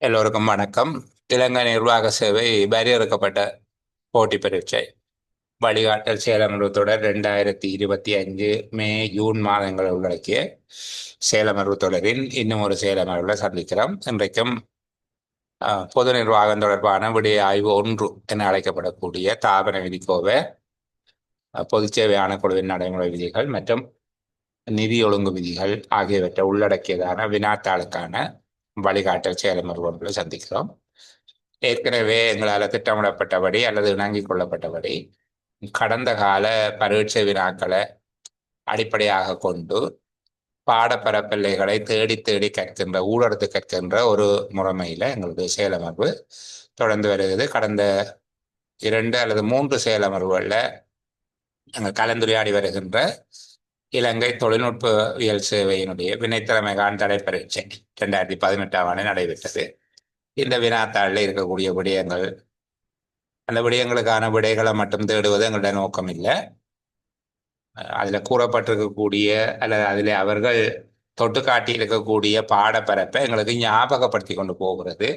எல்லோருக்கும் வணக்கம். இலங்கை நிர்வாக சேவை வரையறுக்கப்பட்ட போட்டி பரீட்சை வழிகாட்டல் சேலமர்வு தொடர் 2025 மே ஜூன் மாதங்களை உள்ளடக்கிய சேலமர்வு தொடரின் இன்னும் ஒரு சேலமர்வில் சந்திக்கிறோம். இன்றைக்கும் பொது நிர்வாகம் தொடர்பான விடய ஆய்வு 1 என அழைக்கப்படக்கூடிய தாபன விதிக்கோவை, பொதுச் சேவை ஆணைக்குழுவின் நடைமுறை விதிகள் மற்றும் நிதி ஒழுங்கு விதிகள் ஆகியவற்றை உள்ளடக்கியதான வினாத்தாளுக்கான வழிகாட்டல் சேலமர்வு ஒன்றை சந்திக்கிறோம். ஏற்கனவே எங்களால் திட்டமிடப்பட்டபடி அல்லது இணங்கிக் கொள்ளப்பட்டபடி கடந்த கால பரீட்சை வினாக்களை அடிப்படையாக கொண்டு பாடப்பரப்பிள்ளைகளை தேடி தேடி கற்கின்ற ஊடறுத்து கற்கின்ற ஒரு முறைமையில் எங்களுடைய செயலமர்வு தொடர்ந்து வருகிறது. கடந்த 2 அல்லது 3 செயலமர்வுகளில் நாங்கள் கலந்துரையாடி வருகின்ற இலங்கை தொழில்நுட்பவியல் சேவையினுடைய வினைத்திறமைகான் தடை பரீட்சை 2018ஆம் ஆண்டு நடைபெற்றது. இந்த வினாத்தாளில் இருக்கக்கூடிய விடயங்கள், அந்த விடயங்களுக்கான விடைகளை மட்டும் தேடுவது எங்களுடைய நோக்கம் இல்லை. அதில் கூறப்பட்டிருக்கக்கூடிய அல்லது அதில் அவர்கள் தொட்டு காட்டி இருக்கக்கூடிய பாடப்பரப்பை எங்களுக்கு ஞாபகப்படுத்தி கொண்டு போகிறது.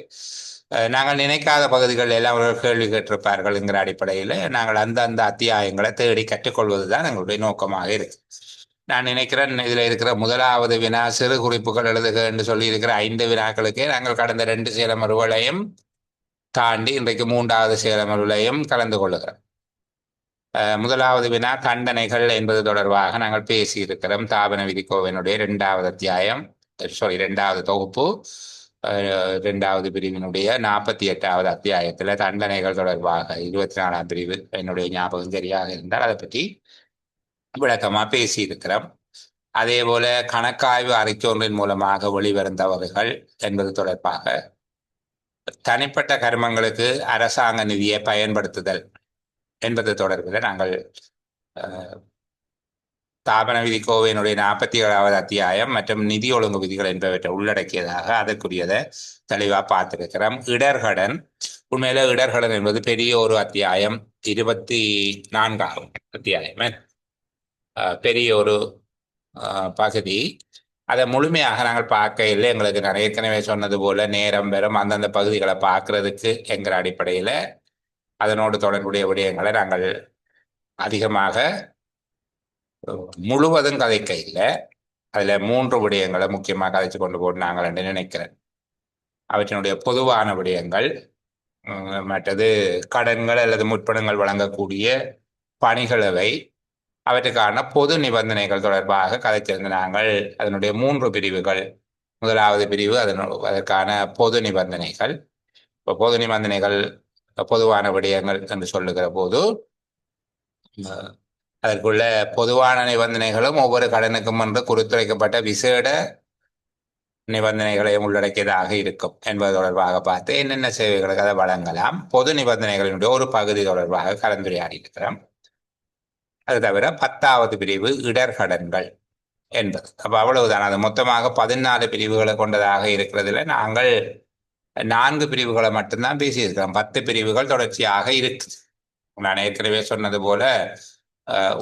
நாங்கள் நினைக்காத பகுதிகள் எல்லாம் அவர்கள் கேள்வி கேட்டிருப்பார்கள்ங்கிற அடிப்படையில் நாங்கள் அந்த அத்தியாயங்களை தேடி கற்றுக்கொள்வது தான் எங்களுடைய நோக்கமாக இருக்கு. நான் நினைக்கிறேன் இதில் இருக்கிற முதலாவது வினா சிறு குறிப்புகள் எழுதுக என்று சொல்லி இருக்கிற 5 வினாக்களுக்கே நாங்கள் கடந்த 2 சேலமர்வுகளையும் தாண்டி இன்றைக்கு 3வது சேலமர்வுகளையும் கலந்து கொள்ளுகிறோம். முதலாவது வினா தண்டனைகள் என்பது தொடர்பாக நாங்கள் பேசியிருக்கிறோம். தாபன விதிக்கோவினுடைய 2வது அத்தியாயம், 2வது தொகுப்பு, 2வது பிரிவினுடைய 48வது அத்தியாயத்தில் தண்டனைகள் தொடர்பாக 24ஆம் பிரிவு, என்னுடைய ஞாபகம் சரியாக இருந்தால் அதை பற்றி விளக்கமாக பேசியிருக்கிறோம். அதே போல கணக்காய்வு அறிக்கொன்றின் மூலமாக வெளிவரும் தவறுகள் என்பது தொடர்பாக தனிப்பட்ட கர்மங்களுக்கு அரசாங்க நிதியை பயன்படுத்துதல் என்பது தொடர்பில் நாங்கள் தாபன விதிக்கோவையினுடைய 47வது அத்தியாயம் மற்றும் நிதி ஒழுங்கு விதிகள் என்பவற்றை உள்ளடக்கியதாக அதற்குரியதை தெளிவாக பார்த்திருக்கிறோம். இடர்கடன், உண்மையில இடர்கடன் என்பது பெரிய ஒரு அத்தியாயம், 24ஆம் அத்தியாயம், பெரிய ஒரு பகுதி. அதை முழுமையாக நாங்கள் பார்க்க இல்லை. எங்களுக்கு நான் ஏற்கனவே சொன்னது போல நேரம் பெறும் அந்தந்த பகுதிகளை பார்க்கறதுக்கு என்கிற அடிப்படையில் அதனோடு தொடர்புடைய விடயங்களை நாங்கள் அதிகமாக முழுவதும் கதைக்க இல்லை. அதில் 3 விடயங்களை முக்கியமாக கதைச்சு கொண்டு போட்டு நாங்கள் என்று நினைக்கிறேன். அவற்றினுடைய பொதுவான விடயங்கள், மற்றது கடன்கள் அல்லது முற்பணங்கள் வழங்கக்கூடிய பணிகளவை, அவற்றுக்கான பொது நிபந்தனைகள் தொடர்பாக கதைச்சிருந்த நாங்கள் அதனுடைய 3 பிரிவுகள். முதலாவது பிரிவு அதற்கான பொது நிபந்தனைகள். இப்போ பொது நிபந்தனைகள் பொதுவான விடயங்கள் என்று சொல்லுகிற போது அதற்குள்ள பொதுவான நிபந்தனைகளும் ஒவ்வொரு கடனுக்கும் என்று குறித்துரைக்கப்பட்ட விசேட நிபந்தனைகளையும் உள்ளடக்கியதாக இருக்கும் என்பது தொடர்பாக பார்த்து என்னென்ன சேவைகளுக்கு அதை வழங்கலாம், பொது நிபந்தனைகளினுடைய ஒரு பகுதி தொடர்பாக கலந்துரையாடி இருக்கிறோம். அது தவிர 10வது பிரிவு இடர்கடன்கள் என்பது. அப்போ அவ்வளவுதான். அது மொத்தமாக 14 பிரிவுகளை கொண்டதாக இருக்கிறதுல நாங்கள் 4 பிரிவுகளை மட்டும்தான் பேசியிருக்கிறோம். 10 பிரிவுகள் தொடர்ச்சியாக இருக்குது. நான் ஏற்கனவே சொன்னது போல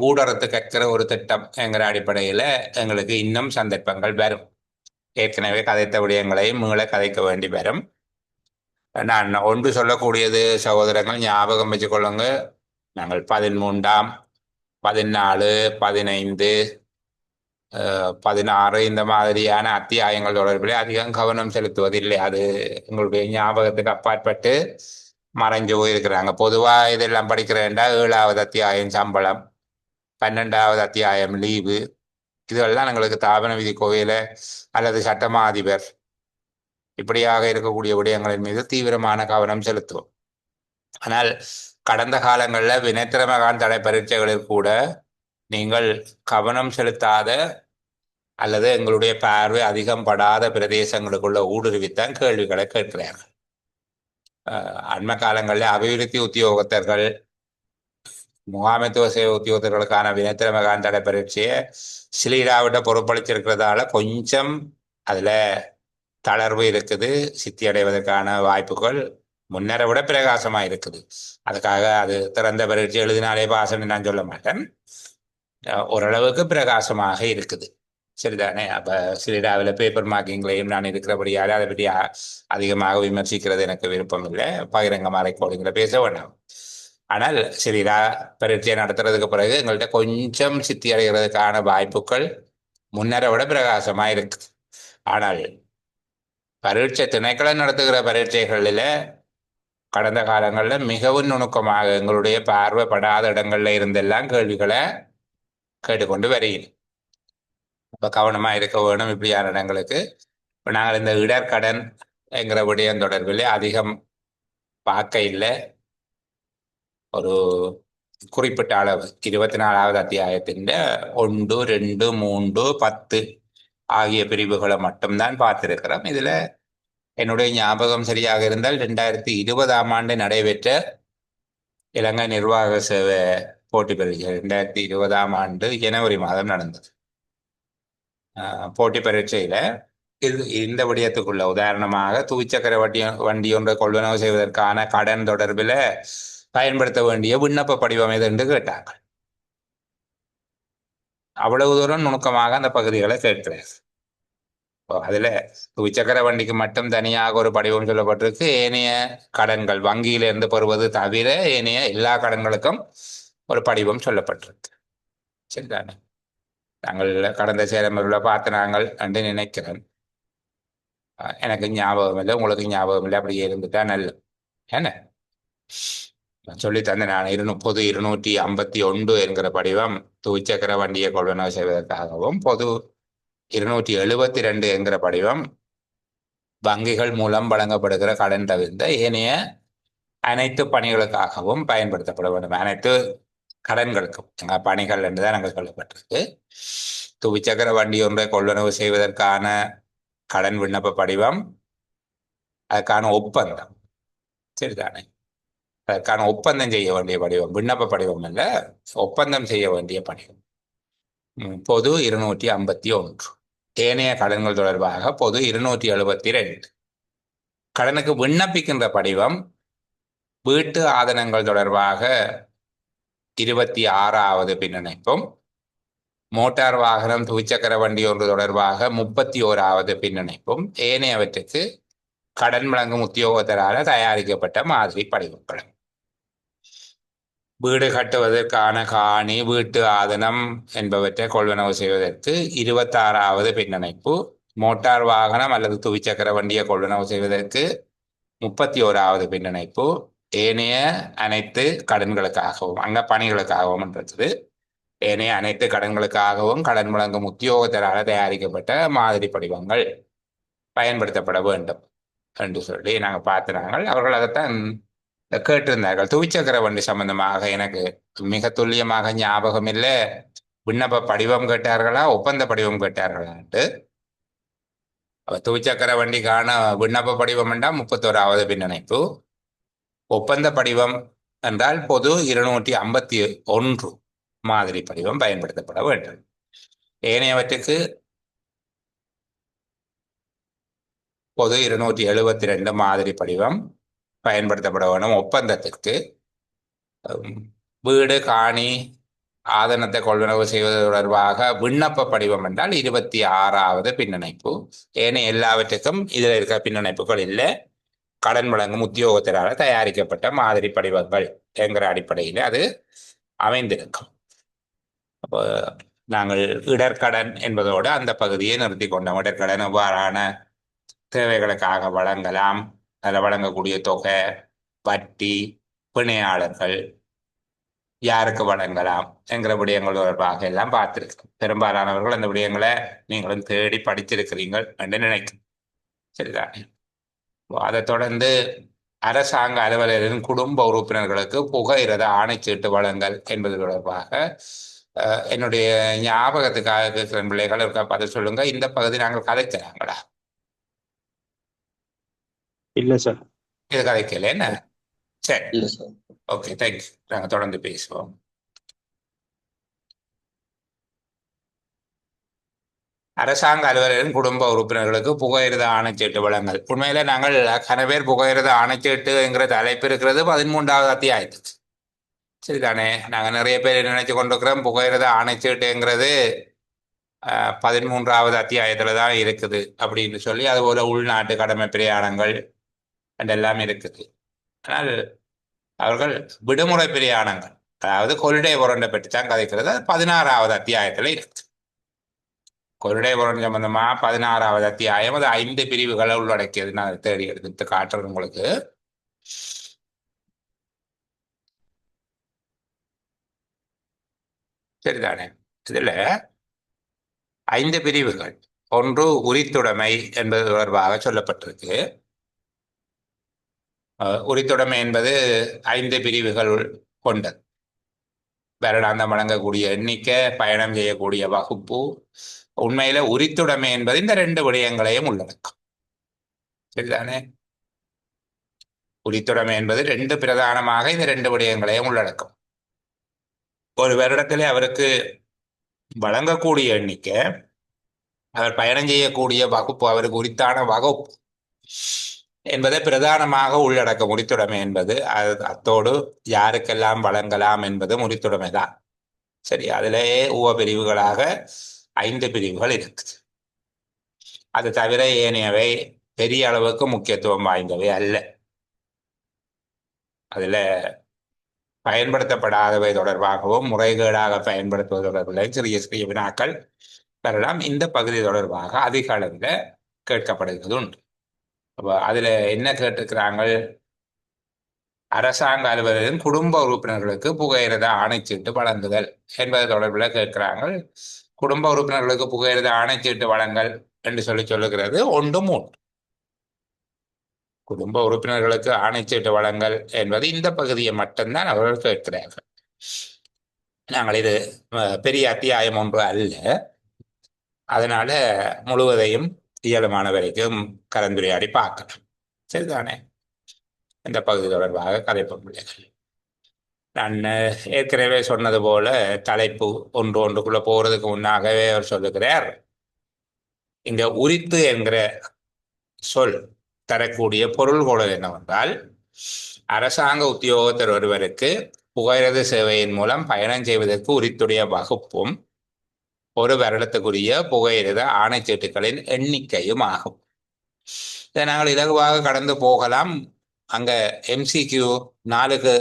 ஊடறுத்து கற்கிற ஒரு திட்டம் என்கிற அடிப்படையில் எங்களுக்கு இன்னும் சந்தர்ப்பங்கள் வரும். ஏற்கனவே கதைத்த விடயங்களையும் மீள கதைக்க வேண்டி வரும். நான் ஒன்று சொல்லக்கூடியது சகோதரங்கள் ஞாபகம் வச்சுக்கொள்ளுங்க. நாங்கள் 13ஆம் 14 15 16 இந்த மாதிரியான அத்தியாயங்கள் தொடர்பில் அதிகம் கவனம் செலுத்துவதில்லை. அது எங்களுடைய ஞாபகத்துக்கு அப்பாற்பட்டு மறைஞ்சு போயிருக்கிறாங்க. பொதுவாக இதெல்லாம் படிக்கிறேன்டா 7வது அத்தியாயம் சம்பளம், 12வது அத்தியாயம் லீவு, இதெல்லாம் எங்களுக்கு தாபன விதி கோவையில அல்லது சட்டமா அதிபர் இப்படியாக இருக்கக்கூடிய விடயங்களின் மீது தீவிரமான கவனம் செலுத்துவோம். ஆனால் கடந்த காலங்களில் வினைத்திறமைகான் தடை பரீட்சைகளில் கூட நீங்கள் கவனம் செலுத்தாத அல்லது எங்களுடைய பார்வை அதிகம் படாத பிரதேசங்களுக்குள்ள ஊடுருவித்தான் கேள்விகளை கேட்கிறார்கள். அண்மை காலங்களில் அபிவிருத்தி உத்தியோகத்தர்கள், முகாமைத்துவ சேவை உத்தியோகத்தர்களுக்கான வினைத்திறமைகான் தடை பரீட்சையை சிலீராவிட்ட பொறுப்பளிச்சிருக்கிறதால கொஞ்சம் அதில் தளர்வு இருக்குது. சித்தி அடைவதற்கான வாய்ப்புகள் முன்னரை விட பிரகாசமாக இருக்குது. அதுக்காக அது திறந்த பரீட்சை எழுதினாலே பாசன்னு நான் சொல்ல மாட்டேன். ஓரளவுக்கு பிரகாசமாக இருக்குது. சரிதானே? அப்ப சிலிடாவில் பேப்பர் மார்க்கிங்லையும் நான் இருக்கிறபடியால் அதை பற்றி அதிகமாக விமர்சிக்கிறது எனக்கு விருப்பம் இல்லை. பகிரங்கமாக ரெக்கார்டிங்கில் பேச வேண்டாம். ஆனால் சிலிடா பரீட்சை நடத்துறதுக்கு பிறகு எங்கள்கிட்ட கொஞ்சம் சித்தி அடைகிறதுக்கான வாய்ப்புகள் முன்னரை விட பிரகாசமாக இருக்கு. ஆனால் பரீட்சை திணைக்களம் நடத்துகிற பரீட்சைகளில் கடந்த காலங்களில் மிகவும் நுணுக்கமாக எங்களுடைய பார்வைப்படாத இடங்கள்ல இருந்தெல்லாம் கேள்விகளை கேட்டுக்கொண்டு வருகிறேன். இப்போ கவனமாக இருக்க வேணும் இப்படியான இடங்களுக்கு. இப்போ நாங்கள் இந்த இடர்கடன் என்கிற விடயம் தொடர்பில் அதிகம் பார்க்க இல்லை. ஒரு குறிப்பிட்ட அளவு 24வது அத்தியாயத்தின் 1, 2, 3, 10 ஆகிய பிரிவுகளை மட்டும்தான் பார்த்திருக்கிறோம். இதுல என்னுடைய ஞாபகம் சரியாக இருந்தால் 2020ஆம் ஆண்டு நடைபெற்ற இலங்கை நிர்வாக சேவை போட்டி பரீட்சை 2020ஆம் ஆண்டு ஜனவரி மாதம் நடந்தது. போட்டி பரீட்சையில இந்த விடயத்துக்குள்ள உதாரணமாக துவிச்சக்கர வண்டி ஒன்றை கொள்வனவு செய்வதற்கான கடன் தொடர்பில் பயன்படுத்த வேண்டிய விண்ணப்ப படிவம் எது என்று கேட்டார்கள். அவ்வளவு தூரம் நுணுக்கமாக அந்த பகுதிகளை கேட்கிறேன். அதுல துவிச்சக்கர வண்டிக்கு மட்டும் தனியாக ஒரு படிவம் சொல்லப்பட்டிருக்கு. ஏனைய கடன்கள் வங்கியிலிருந்து பெறுவது தவிர ஏனைய எல்லா கடன்களுக்கும் ஒரு படிவம் சொல்லப்பட்டிருக்கு. சரிதானே? நாங்கள் கடந்த சேரமருள பார்த்து நாங்கள் என்று நினைக்கிறேன். எனக்கு ஞாபகம் இல்லை, உங்களுக்கு ஞாபகம் இல்லை. அப்படியே இருந்துட்டா நல்ல என்ன சொல்லி தந்த நான் பொது 251 என்கிற படிவம் துவிச்சக்கர வண்டியை கொள்வனவு செய்வதற்காகவும், பொது 272 என்கிற படிவம் வங்கிகள் மூலம் வழங்கப்படுகிற கடன் தவிர்த்த ஏனைய அனைத்து பணிகளுக்காகவும் பயன்படுத்தப்பட வேண்டும். அனைத்து கடன்களுக்கும் பணிகள் என்றுதான் நாங்கள் சொல்லப்பட்டிருக்கு. துவிச்சக்கர வண்டி ஒன்றை கொள்வனவு செய்வதற்கான கடன் விண்ணப்ப படிவம், அதுக்கான ஒப்பந்தம், சரிதானே? அதற்கான ஒப்பந்தம் செய்ய வேண்டிய படிவம், விண்ணப்ப படிவம் அல்ல, ஒப்பந்தம் செய்ய வேண்டிய படிவம் பொது 251. ஏனைய கடன்கள் தொடர்பாக பொது 272. கடனுக்கு விண்ணப்பிக்கின்ற படிவம் வீட்டு ஆதனங்கள் தொடர்பாக 26வது பின்னிணைப்பும், மோட்டார் வாகனம் துவிச்சக்கர வண்டி ஒன்று தொடர்பாக 31வது பின்னிணைப்பும், ஏனையவற்றுக்கு கடன் வழங்கும் உத்தியோகத்தரால் தயாரிக்கப்பட்ட மாதிரி படிவங்கள். வீடு கட்டுவதற்கான காணி, வீட்டு ஆதனம் என்பவற்றை கொள்வனவு செய்வதற்கு 26வது பின்னிணைப்பு, மோட்டார் வாகனம் அல்லது துவிச்சக்கர வண்டியை கொள்வனவு செய்வதற்கு 31வது பின்னிணைப்பு, ஏனைய அனைத்து கடன்களுக்காகவும் அங்க பணிகளுக்காகவும் என்றது ஏனைய அனைத்து கடன்களுக்காகவும் கடன் வழங்கும் உத்தியோகத்தரால் தயாரிக்கப்பட்ட மாதிரி படிவங்கள் பயன்படுத்தப்பட வேண்டும் என்று சொல்லி நாங்கள் பார்த்தினாங்கள். அவர்கள் அதைத்தான் கேட்டிருந்தார்கள். துவிச்சக்கர வண்டி சம்பந்தமாக எனக்கு மிக துல்லியமாக ஞாபகம் இல்லை, விண்ணப்ப படிவம் கேட்டார்களா ஒப்பந்த படிவம் கேட்டார்களான்ட்டு. துவிச்சக்கர வண்டிக்கான விண்ணப்ப படிவம் என்றால் 31வது பின்னிணைப்பு, ஒப்பந்த படிவம் என்றால் பொது 251 மாதிரி படிவம் பயன்படுத்தப்பட வேண்டும். ஏனையவற்றுக்கு பொது 272 மாதிரி படிவம் பயன்படுத்தப்பட வேண்டும். ஒப்பந்தத்திற்கு வீடு காணி ஆதனத்தை கொள்வனவு செய்வது தொடர்பாக விண்ணப்ப படிவம் என்றால் 26வது பின்னிணைப்பு. ஏனைய எல்லாவற்றுக்கும் இதில் இருக்கிற பின்னிணைப்புகள் இல்லை, கடன் வழங்கும் உத்தியோகத்தினால் தயாரிக்கப்பட்ட மாதிரி படிவங்கள் என்கிற அடிப்படையில் அது அமைந்திருக்கும். அப்போ நாங்கள் இடர்கடன் என்பதோடு அந்த பகுதியை நிறுத்தி கொண்டோம். இடர்கடன் எவ்வாறான தேவைகளுக்காக வழங்கலாம், அதில் வழங்கக்கூடிய தொகை, வட்டி, பிணையாளர்கள் யாருக்கு வழங்கலாம் என்கிற விடயங்கள் தொடர்பாக எல்லாம் பார்த்திருக்கோம். பெரும்பாலானவர்கள் அந்த விடயங்களை நீங்களும் தேடி படிச்சிருக்கிறீர்கள் என்று நினைக்கிறேன். சரிதானே? அதை தொடர்ந்து அரசாங்க அலுவலரின் குடும்ப உறுப்பினர்களுக்கு புகையிரத ஆணைச்சீட்டு வழங்கல் என்பது தொடர்பாக என்னுடைய ஞாபகத்துக்காக இருக்கிற பிள்ளைகள் இருக்க பதில் சொல்லுங்க. இந்த பகுதி நாங்கள் கதைக்கிறாங்களா? இல்ல சார். இது கதைக்கல என்ன? சரி, ஓகே, தேங்க்யூ. நாங்கள் தொடர்ந்து பேசுவோம். அரசாங்க அலுவலரின் குடும்ப உறுப்பினர்களுக்கு புகையிரத ஆணைச்சீட்டு வழங்கல். உண்மையில நாங்கள் கனவேர் புகையிரத ஆணைச்சீட்டு என்கிற தலைப்பு இருக்கிறது 13வது அத்தியாயத்துக்கு. சரிதானே? நாங்கள் நிறைய பேர் நினைச்சு கொண்டிருக்கிறோம் புகையிரத ஆணைச்சீட்டுங்கிறது 13வது அத்தியாயத்துல தான் இருக்குது அப்படின்னு சொல்லி, அதுபோல உள்நாட்டு கடமை பிரயாணங்கள் என்றெல்லாம் இருக்குது. ஆனால் அவர்கள் விடுமுறை பிரயாணங்கள், அதாவது கொள்கை புரண்டை பற்றி தான் கதைக்கிறது. 16வது அத்தியாயத்துல இருக்கு. கொள்கை புரண்டு சம்பந்தமா 16வது அத்தியாயம், அது 5 பிரிவுகளை உள்ளடக்கியது. நான் தேடி எடுத்து காட்டுறேன் உங்களுக்கு. சரிதானே? இதுல 5 பிரிவுகள். ஒன்று உரித்துடைமை என்பது தொடர்பாக சொல்லப்பட்டிருக்கு. உரித்துடைமை என்பது 5 பிரிவுகள் கொண்டது. வருடாந்தம் வழங்கக்கூடிய எண்ணிக்கை, பயணம் செய்யக்கூடிய வகுப்பு. உண்மையில உரித்துடைமை என்பது இந்த 2 விடயங்களையும் உள்ளடக்கும். சரிதானே? உரித்துடைமை என்பது 2 பிரதானமாக இந்த 2 விடயங்களையும் உள்ளடக்கும். ஒரு வருடத்திலே அவருக்கு வழங்கக்கூடிய எண்ணிக்கை, அவர் பயணம் செய்யக்கூடிய வகுப்பு, அவருக்கு உரித்தான வகுப்பு என்பதை பிரதானமாக உள்ளடக்க முடித்துடைமை என்பது. அத்தோடு யாருக்கெல்லாம் வழங்கலாம் என்பது முடித்துடைமை தான். சரி, அதிலேயே உவ பிரிவுகளாக 5 பிரிவுகள் இருக்குது. அது தவிர ஏனையவை பெரிய அளவுக்கு முக்கியத்துவம் வாய்ந்தவை அல்ல. அதுல பயன்படுத்தப்படாதவை தொடர்பாகவும் முறைகேடாக பயன்படுத்துவது தொடர்பில் சிறிய சிறிய வினாக்கள் வரலாம். இந்த பகுதி தொடர்பாக அதிக அளவில் கேட்கப்படுகிறது உண்டு. அப்போ அதுல என்ன கேட்டிருக்கிறாங்க? அரசாங்க அலுவலரின் குடும்ப உறுப்பினர்களுக்கு புகையிரத ஆணைச்சீட்டு வழங்குதல் என்பது தொடர்பில் கேட்கிறாங்க. குடும்ப உறுப்பினர்களுக்கு புகையிரத ஆணைச்சீட்டு வழங்கல் என்று சொல்லுகிறது 1-3. குடும்ப உறுப்பினர்களுக்கு ஆணைச்சீட்டு வழங்கல் என்பது இந்த பகுதியை மட்டும்தான் அவர்கள் கேட்கிறார்கள். நாங்கள் இது பெரிய அத்தியாயம் ஒன்று அல்ல, அதனால முழுவதையும் இயலுமான வரைக்கும் கலந்துரையாடி பார்க்கலாம். சரிதானே? இந்த பகுதி தொடர்பாக கதைப்ப முடியாது. நான் ஏற்கனவே சொன்னது போல தலைப்பு ஒன்றுக்குள்ள போறதுக்கு முன்னாகவே அவர் சொல்லுகிறார், இங்க உரித்து என்கிற சொல் தரக்கூடிய பொருள்கோள் என்னவென்றால், அரசாங்க உத்தியோகத்தர் ஒருவருக்கு புகையிரத சேவையின் மூலம் பயணம் செய்வதற்கு உரித்துடைய வகுப்பும் ஒரு வருடத்துக்குரிய புகையிரத ஆணைச்சீட்டுகளின் எண்ணிக்கையும் ஆகும். இதை நாங்கள் இலகுவாக கடந்து போகலாம். அங்க MCQ 4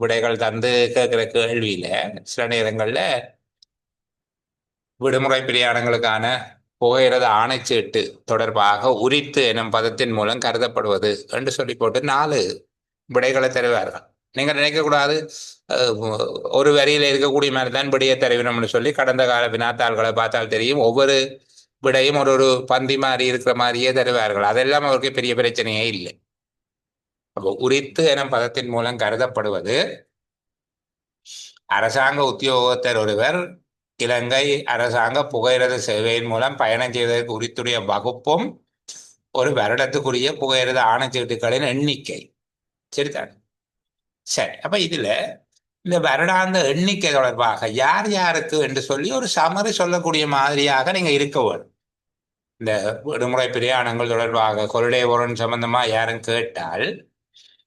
விடைகள் தந்து கேட்கிற கேள்வியில சில நேரங்கள்ல விடுமுறை பிரயாணங்களுக்கான புகையிரத ஆணைச்சீட்டு தொடர்பாக உரித்து எனும் பதத்தின் மூலம் கருதப்படுவது என்று சொல்லி போட்டு 4 விடைகளை தருவார்கள். நீங்க நினைக்கக்கூடாது ஒரு வரியில இருக்கக்கூடிய மாதிரி தான் விடையை தருவினோம்னு சொல்லி. கடந்த கால வினாத்தாள்களை பார்த்தால் தெரியும், ஒவ்வொரு விடையும் ஒரு பந்தி மாதிரி இருக்கிற மாதிரியே தருவார்கள். அதெல்லாம் அவருக்கு பெரிய பிரச்சனையே இல்லை. அப்போ உரித்து எனும் பதத்தின் மூலம் கருதப்படுவது, அரசாங்க உத்தியோகத்தர் ஒருவர் இலங்கை அரசாங்க புகையிரத சேவையின் மூலம் பயணம் செய்வதற்கு உரித்துடைய வகுப்பும் ஒரு வருடத்துக்குரிய புகையிரத ஆணைச்சீட்டுகளின் எண்ணிக்கை. சரிதான்? சரி, அப்ப இதுல இந்த வருடாந்த எண்ணிக்கை தொடர்பாக யார் யாருக்கு என்று சொல்லி ஒரு சமரி சொல்லக்கூடிய மாதிரியாக நீங்க இருக்க வேண்டும். இந்த விடுமுறை பிரயாணங்கள் தொடர்பாக கொள்கை பொருள் சம்பந்தமா யாரும் கேட்டால்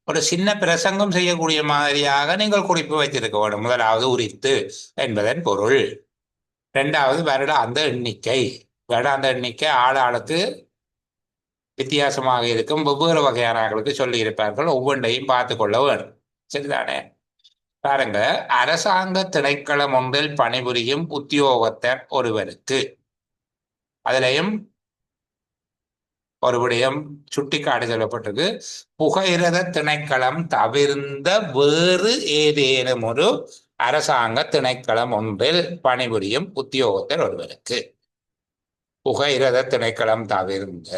ஒரு சின்ன பிரசங்கம் செய்யக்கூடிய மாதிரியாக நீங்கள் குறிப்பு வைத்திருக்க வேண்டும். முதலாவது உரித்து என்பதன் பொருள், 2வது வருடாந்த எண்ணிக்கை. வருடாந்த எண்ணிக்கை ஆளாளுக்கு வித்தியாசமாக இருக்கும், வெவ்வேறு வகையான ஆட்களுக்கு சொல்லி இருப்பார்கள். ஒவ்வொன்றையும் பார்த்து கொள்ள வேண்டும். சரிதானே? பாருங்க, அரசாங்க திணைக்களம் ஒன்றில் பணிபுரியும் உத்தியோகத்தர் ஒருவருக்கு, அதிலையும் ஒரு விடயம் சுட்டிக்காட்டி சொல்லப்பட்டது, புகையிரத திணைக்களம் தவிர்ந்த வேறு ஏதேனும் ஒரு அரசாங்க திணைக்களம் ஒன்றில் பணிபுரியும் உத்தியோகத்தர் ஒருவருக்கு. புகையிரத திணைக்களம் தவிர்ந்த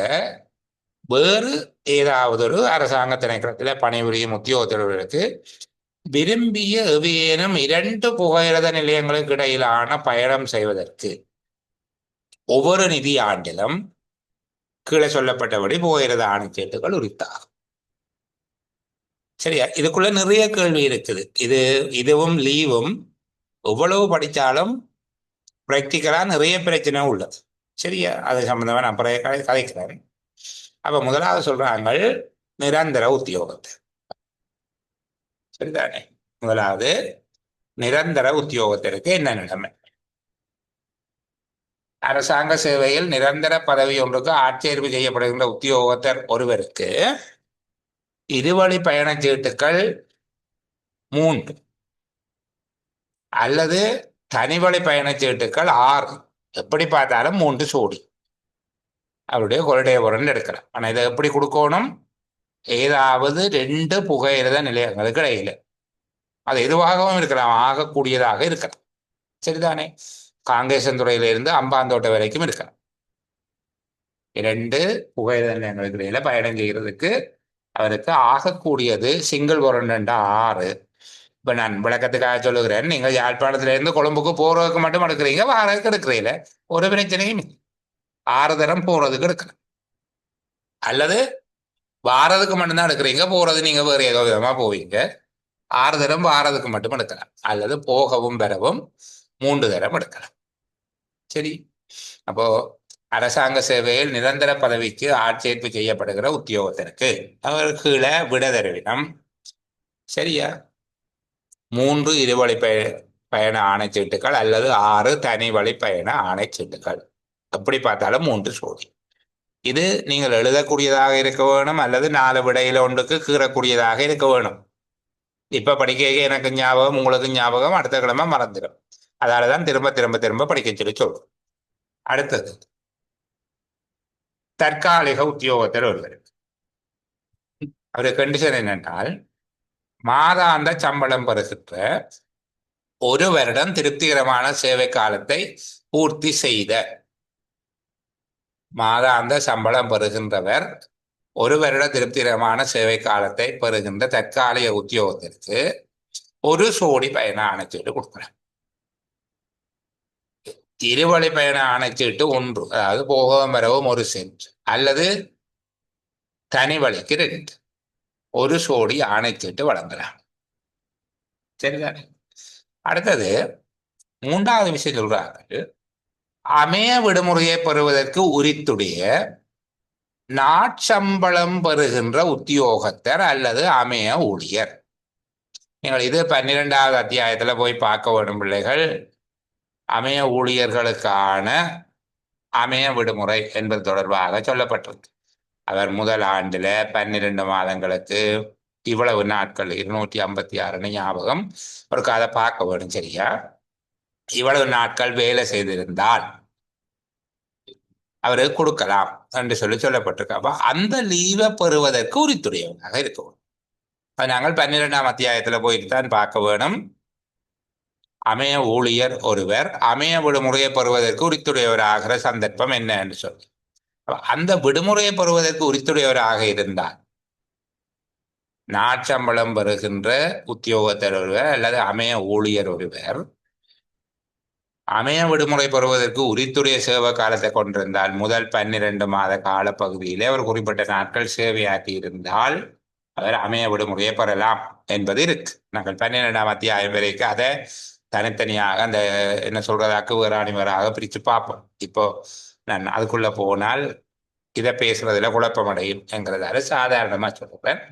வேறு ஏதாவது ஒரு அரசாங்க திணைக்களத்தில் பணிபுரியும் உத்தியோகத்தர் ஒருவருக்கு விரும்பிய எவையேனும் 2 புகையிரத நிலையங்களுக்கு இடையிலான பயணம் செய்வதற்கு ஒவ்வொரு நிதி ஆண்டிலும் கீழே சொல்லப்பட்டபடி புகையிரத ஆணைச்சீட்டுகள் உரித்தாகும். சரியா? இதுக்குள்ள நிறைய கேள்வி இருக்குது. இதுவும் லீவும் எவ்வளவு படித்தாலும் பிராக்டிக்கலா நிறைய பிரச்சனை உள்ளது. சரியா? அது சம்பந்தமா நான் கதைக்கிறேன். அப்ப முதலாவது சொல்றாங்க நிரந்தர உத்தியோகத்தை. சரிதானே? முதலாவது நிரந்தர உத்தியோகத்திற்கு என்ன நிலைமை? அரசாங்க சேவையில் நிரந்தர பதவி ஒன்றுக்கு ஆட்சேர்ப்பு செய்யப்படுகின்ற உத்தியோகத்தர் ஒருவருக்கு இருவழி பயணச்சீட்டுகள் 3 அல்லது தனிவழி பயணச்சீட்டுகள் 6, எப்படி பார்த்தாலும் 3 சோடி அவருடைய கொள்டைய பொருள் எடுக்கலாம். ஆனால் இதை எப்படி கொடுக்கணும்? ஏதாவது 2 புகையிரத நிலையங்களுக்கு இடையில, அது எதுவாகவும் இருக்கலாம், ஆகக்கூடியதாக இருக்கலாம். சரிதானே? காங்கேசன்துறையிலிருந்து அம்பாந்தோட்டை வரைக்கும் இருக்கலாம். 2 புகையிரத நிலையங்களுக்கு இடையில பயணம் செய்கிறதுக்கு அவருக்கு ஆகக்கூடியது சிங்கிள் பொருண்டா 6. இப்போ நான் விளக்கத்துக்காக சொல்லுகிறேன். நீங்கள் யாழ்ப்பாணத்திலிருந்து கொழும்புக்கு போறதுக்கு மட்டும் எடுக்கிறீங்க, வாரதுக்கு எடுக்கிறீங்கள, ஒரு பிரச்சனையும் 6 தரம் போறதுக்கு எடுக்கலாம். அல்லது வாரதுக்கு மட்டும்தான் எடுக்கிறீங்க, போறது நீங்க வேற ஏதோ விதமா போவீங்க, 6 தரம் வாரதுக்கு மட்டும் எடுக்கலாம். அல்லது போகவும் பெறவும் 3 தரம் எடுக்கலாம். சரி, அப்போ அரசாங்க சேவையில் நிரந்தர பதவிக்கு ஆட்சேர்ப்பு செய்யப்படுகிற உத்தியோகத்திற்கு அவர் கீழே விடதரவினம். சரியா? 3 இருவழி பயண ஆணைச்சீட்டுகள் அல்லது 6 தனி வழி பயண ஆணைச்சீட்டுகள், எப்படி பார்த்தாலும் 3 சோடி. இது நீங்கள் எழுதக்கூடியதாக இருக்க வேணும், அல்லது 4 விடையில ஒன்றுக்கு கீறக்கூடியதாக இருக்க வேணும். இப்ப படிக்க எனக்கு ஞாபகம், உங்களுக்கு ஞாபகம், அடுத்த கிழமை மறந்துடும். அதாலதான் திரும்ப திரும்ப திரும்ப படிக்க சொல்லி சொல்றோம். அடுத்தது தற்காலிக உத்தியோகத்தில் ஒருவர். அவரு கண்டிஷன் என்னென்றால், மாதாந்த சம்பளம் பெறுகின்ற 1 வருடம் திருப்திகரமான சேவை காலத்தை பூர்த்தி செய்த, மாதாந்த சம்பளம் பெறுகின்றவர் 1 வருட திருப்திகரமான சேவை காலத்தை பெறுகின்ற தற்காலிக உத்தியோகத்திற்கு 1 சோடி பயண ஆணைச்சீட்டு கொடுக்குறார். இருவழி பயண ஆணைச்சீட்டு 1, அதாவது போகவும் வரவும் 1 சென்ட், அல்லது தனி வழிக்கு 2, 1 சோடி ஆணைச்சீட்டு வழங்கலாம். சரிதானே? அடுத்தது 3வது விஷயம் சொல்றாங்க, அமைய விடுமுறையை பெறுவதற்கு உரித்துடைய நாட்சம்பளம் பெறுகின்ற உத்தியோகத்தர் அல்லது அமைய ஊழியர். நீங்கள் இது 12வது அத்தியாயத்துல போய் பார்க்க வேண்டும் பிள்ளைகள். அமைய ஊழியர்களுக்கான அமைய விடுமுறை என்பது தொடர்பாக சொல்லப்பட்டிருக்கு. அவர் முதல் ஆண்டுல 12 மாதங்களுக்கு இவ்வளவு நாட்கள் 256 ஞாபகம், ஒரு கதை பார்க்க வேணும். சரியா? இவ்வளவு நாட்கள் வேலை செய்திருந்தால் அவரு கொடுக்கலாம் என்று சொல்லப்பட்டிருக்கு. அப்ப அந்த லீவை பெறுவதற்கு உரித்துடையவனாக இருக்கும். நாங்கள் 12ஆம் அத்தியாயத்துல போயிட்டு தான் பார்க்க வேணும். அமைய ஊழியர் ஒருவர் அமைய விடுமுறையை பெறுவதற்கு உரித்துடையவராகிற சந்தர்ப்பம் என்ன என்று சொல்லி, அந்த விடுமுறையை பெறுவதற்கு உரித்துடையவராக இருந்தால் நாட்சம்பளம் பெறுகின்ற உத்தியோகத்தர் ஒருவர் அல்லது அமைய ஊழியர் ஒருவர் அமைய விடுமுறை பெறுவதற்கு உரித்துடைய சேவை காலத்தை கொண்டிருந்தால், முதல் 12 மாத கால பகுதியிலே அவர் குறிப்பிட்ட நாட்கள் சேவையாற்றி இருந்தால் அவர் அமைய விடுமுறையை பெறலாம் என்பது இருக்கு. நாங்கள் 12ஆம் அத்தியாயம் வரைக்கும் அதை தனித்தனியாக அந்த என்ன சொல்றது அக்குவராணிவராக பிரித்து பார்ப்போம். இப்போ நான் அதுக்குள்ள போனால் இதை பேசுறதுல குழப்பமடையும் என்கிறதால சாதாரணமா சொல்றேன்.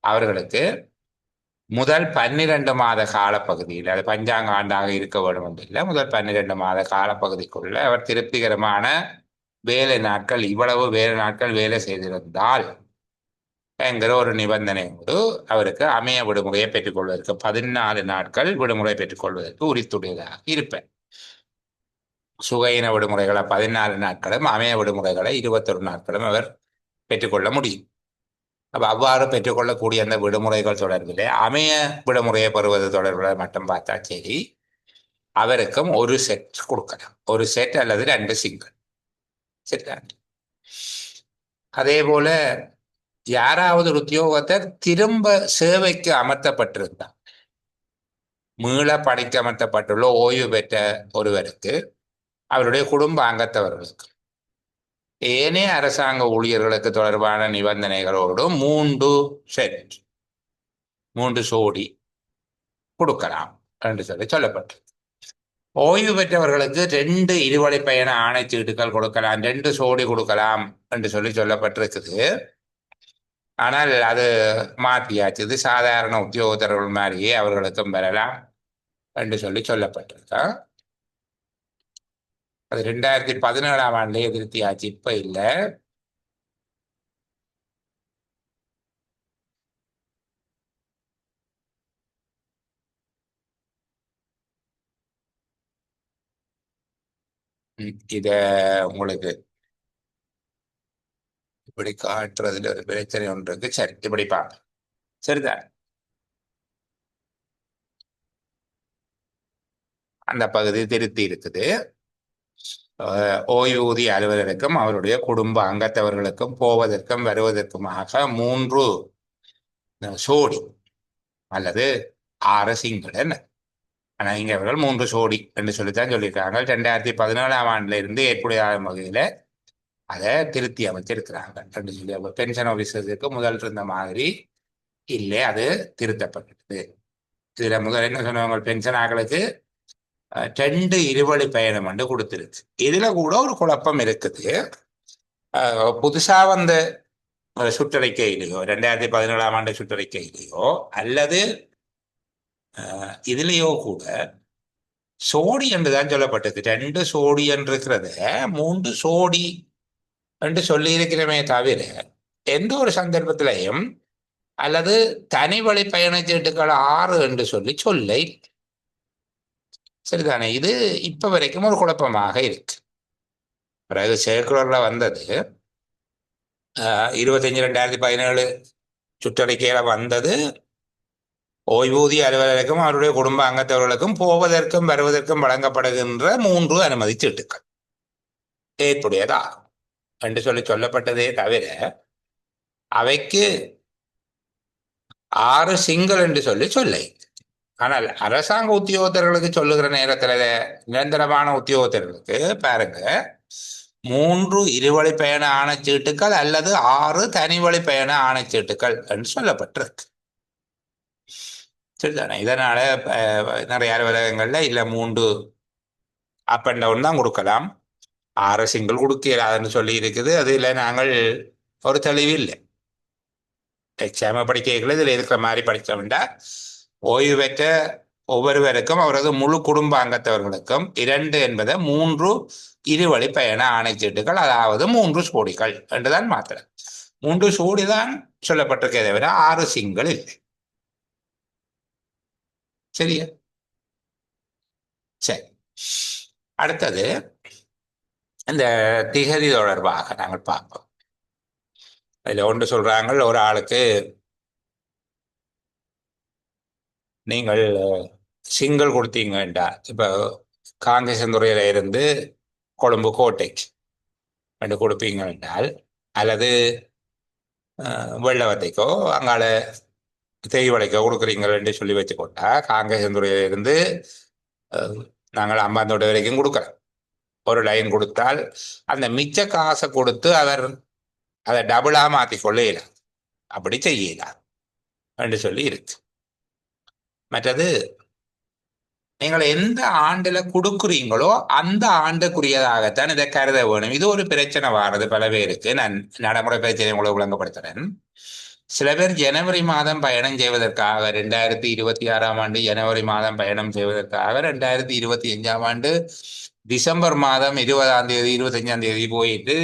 அவர்களுக்கு முதல் 12 மாத காலப்பகுதியில், அது பஞ்சாங்க ஆண்டாக இருக்க வேண்டும் என்று இல்லை, முதல் 12 மாத காலப்பகுதிக்குள்ள அவர் திருப்திகரமான வேலை நாட்கள், இவ்வளவு வேலை நாட்கள் வேலை செய்திருந்தால் என்கிற ஒரு நிபந்தனையோடு அவருக்கு அமைய விடுமுறையை பெற்றுக்கொள்வதற்கு 14 நாட்கள் விடுமுறை பெற்றுக்கொள்வதற்கு உரித்துடையதாக இருப்பேன். சுகையின விடுமுறைகளை 14 நாட்களும், அமைய விடுமுறைகளை 21 நாட்களும் அவர் பெற்றுக்கொள்ள முடியும். அப்ப அவ்வாறு பெற்றுக்கொள்ளக்கூடிய அந்த விடுமுறைகள் தொடர்பில் அமைய விடுமுறையை பெறுவது தொடர்பில் மட்டும் பார்த்தா சரி, அவருக்கும் 1 செட் கொடுக்கலாம், 1 செட் அல்லது 2 சிங்கிள். சரிதான்? அதே போல யாராவது ஒரு உத்தியோகத்தர் திரும்ப சேவைக்கு அமர்த்தப்பட்டிருந்தார், மீள பணிக்கு அமர்த்தப்பட்டுள்ள ஓய்வு பெற்ற ஒருவருக்கு, அவருடைய குடும்ப அங்கத்தவர்களுக்கு, ஏனைய அரசாங்க ஊழியர்களுக்கு தொடர்பான நிபந்தனைகளோடு 3 செட், 3 சோடி கொடுக்கலாம் என்று சொல்லப்பட்டிருக்கு. ஓய்வு பெற்றவர்களுக்கு 2 இருவழி பயண ஆணைச்சீட்டுகள் கொடுக்கலாம், 2 சோடி கொடுக்கலாம் என்று சொல்லப்பட்டிருக்குது. ஆனால் அது மாற்றியாச்சு. இது சாதாரண உத்தியோகத்தர்கள் மாதிரியே அவர்களுக்கும் பெறலாம் என்று சொல்லப்பட்டிருக்கா. அது 2017ஆம் ஆண்டுலேயே திருத்தியாச்சு, இப்ப இல்ல. இத உங்களுக்கு இப்படி காட்டுறதுல ஒரு பிரச்சனை ஒன்று இருக்கு. சரி, இப்படி பார்க்க சரிதான். அந்த பகுதி திருத்தி இருக்குது. ஓய்வூதிய அலுவலருக்கும் அவருடைய குடும்ப அங்கத்தவர்களுக்கும் போவதற்கும் வருவதற்குமாக 3 சோடி அல்லது 6 சிங்கள் என்ன. ஆனா இங்க அவர்கள் 3 சோடி என்று சொல்லித்தான் சொல்லியிருக்காங்க. 2017ஆம் ஆண்டுல இருந்து ஏற்புடைய வகையில அதை திருத்தி அமைச்சிருக்கிறாங்க என்று சொல்லி, அவங்க பென்ஷன் ஆபீசர்ஸுக்கு முதல் இருந்த மாதிரி இல்லை, அது திருத்தப்பட்டது. இதுல முதல் என்ன சொன்னவங்க, பென்ஷன் ஆக்களுக்கு 2 இருவழி பயணம் வந்து கொடுத்துருக்கு. இதுல கூட ஒரு குழப்பம் இருக்குது. புதுசா வந்த சுற்றறிக்கையிலேயோ 2017ஆம் ஆண்டு சுற்றறிக்கையிலேயோ அல்லது இதுலேயோ கூட சோடி என்றுதான் சொல்லப்பட்டது. 2 சோடி என்று இருக்கிறத 3 சோடி என்று சொல்லி இருக்கிறமே தவிர எந்த ஒரு சந்தர்ப்பத்திலையும் அல்லது தனி வழி பயணச்சீட்டுகள் 6 என்று சொல்லை. சரிதானே? இது இப்ப வரைக்கும் ஒரு குழப்பமாக இருக்கு. பிறகு சேர்க்குலர்ல வந்தது 25/2017 சுற்றறிக்கையில வந்தது, ஓய்வூதிய அலுவலருக்கும் அவருடைய குடும்ப அங்கத்தவர்களுக்கும் போவதற்கும் வருவதற்கும் வழங்கப்படுகின்ற 3 அனுமதி சீட்டுகள் ஏற்புடையதா என்று சொல்லப்பட்டதே தவிர அவைக்கு 6 சிங்கள் என்று சொல்லை. ஆனால் அரசாங்க உத்தியோகத்தர்களுக்கு சொல்லுகிற நேரத்தில், நிரந்தரமான உத்தியோகத்தர்களுக்கு பாருங்க, 3 இருவழி பயண ஆணைச்சீட்டுகள் அல்லது 6 தனி வழி பயண ஆணைச்சீட்டுகள் என்று சொல்லப்பட்டிருக்கு. சரிதானே? இதனால நிறைய அலுவலகங்கள்ல இல்ல 3 அப் அண்ட் டவுன் தான் கொடுக்கலாம், 6 சிங்கிள் கொடுக்கலாதுன்னு சொல்லி இருக்குது. அதுல நாங்கள் ஒரு தெளிவு இல்லை. எக்ஸாம படிக்கல இதுல இருக்கிற மாதிரி படித்தோம்னா, ஓய்வு பெற்ற ஒவ்வொருவருக்கும் அவரது முழு குடும்ப அங்கத்தவர்களுக்கும் 2 என்பதை 3 இருவழி பயண ஆணைச்சீட்டுகள், அதாவது 3 சோடிகள் என்றுதான் மாத்திர 3 சோடி தான் சொல்லப்பட்டிருக்கே தவிர 6 சிங்கள் இல்லை. சரியா? சரி, அடுத்தது இந்த திகதி தொடர்பாக நாங்கள் பார்ப்போம். அதுல ஒன்று சொல்றாங்க, ஒரு ஆளுக்கு நீங்கள் சிங்கிள் கொடுத்தீங்கண்டா, இப்போ காங்கேசந்துறையில இருந்து கொழும்பு கோட்டைக்கு ரெண்டு கொடுப்பீங்க என்றால், அல்லது வெள்ளவத்தைக்கோ அங்கால தேய்வளைக்கோ கொடுக்குறீங்களே சொல்லி வச்சுக்கொண்டா, காங்கேசந்துறையில இருந்து நாங்கள் அம்பாந்தோட்டை வரைக்கும் கொடுக்குறோம். ஒரு லைன் கொடுத்தால் அந்த மிச்ச காசை கொடுத்து அவர் அதை டபுளா மாற்றி கொள்ளையில அப்படி செய்யலாம் என்று சொல்லி இருக்கு. மற்றது, நீங்கள் எந்த ஆண்டுல கொடுக்குறீங்களோ அந்த ஆண்டுக்குரியதாகத்தான் இதை கருத வேணும். இது ஒரு பிரச்சனை வாரது பல பேருக்கு. நான் நடைமுறை பிரச்சனை உங்களுக்கு விளங்கப்படுத்துறேன். சில பேர் ஜனவரி மாதம் பயணம் செய்வதற்காக, 2026ஆம் ஆண்டு ஜனவரி மாதம் பயணம் செய்வதற்காக 2025ஆம் ஆண்டு டிசம்பர் மாதம் 20ஆம் தேதி 25ஆம் தேதி போயிட்டு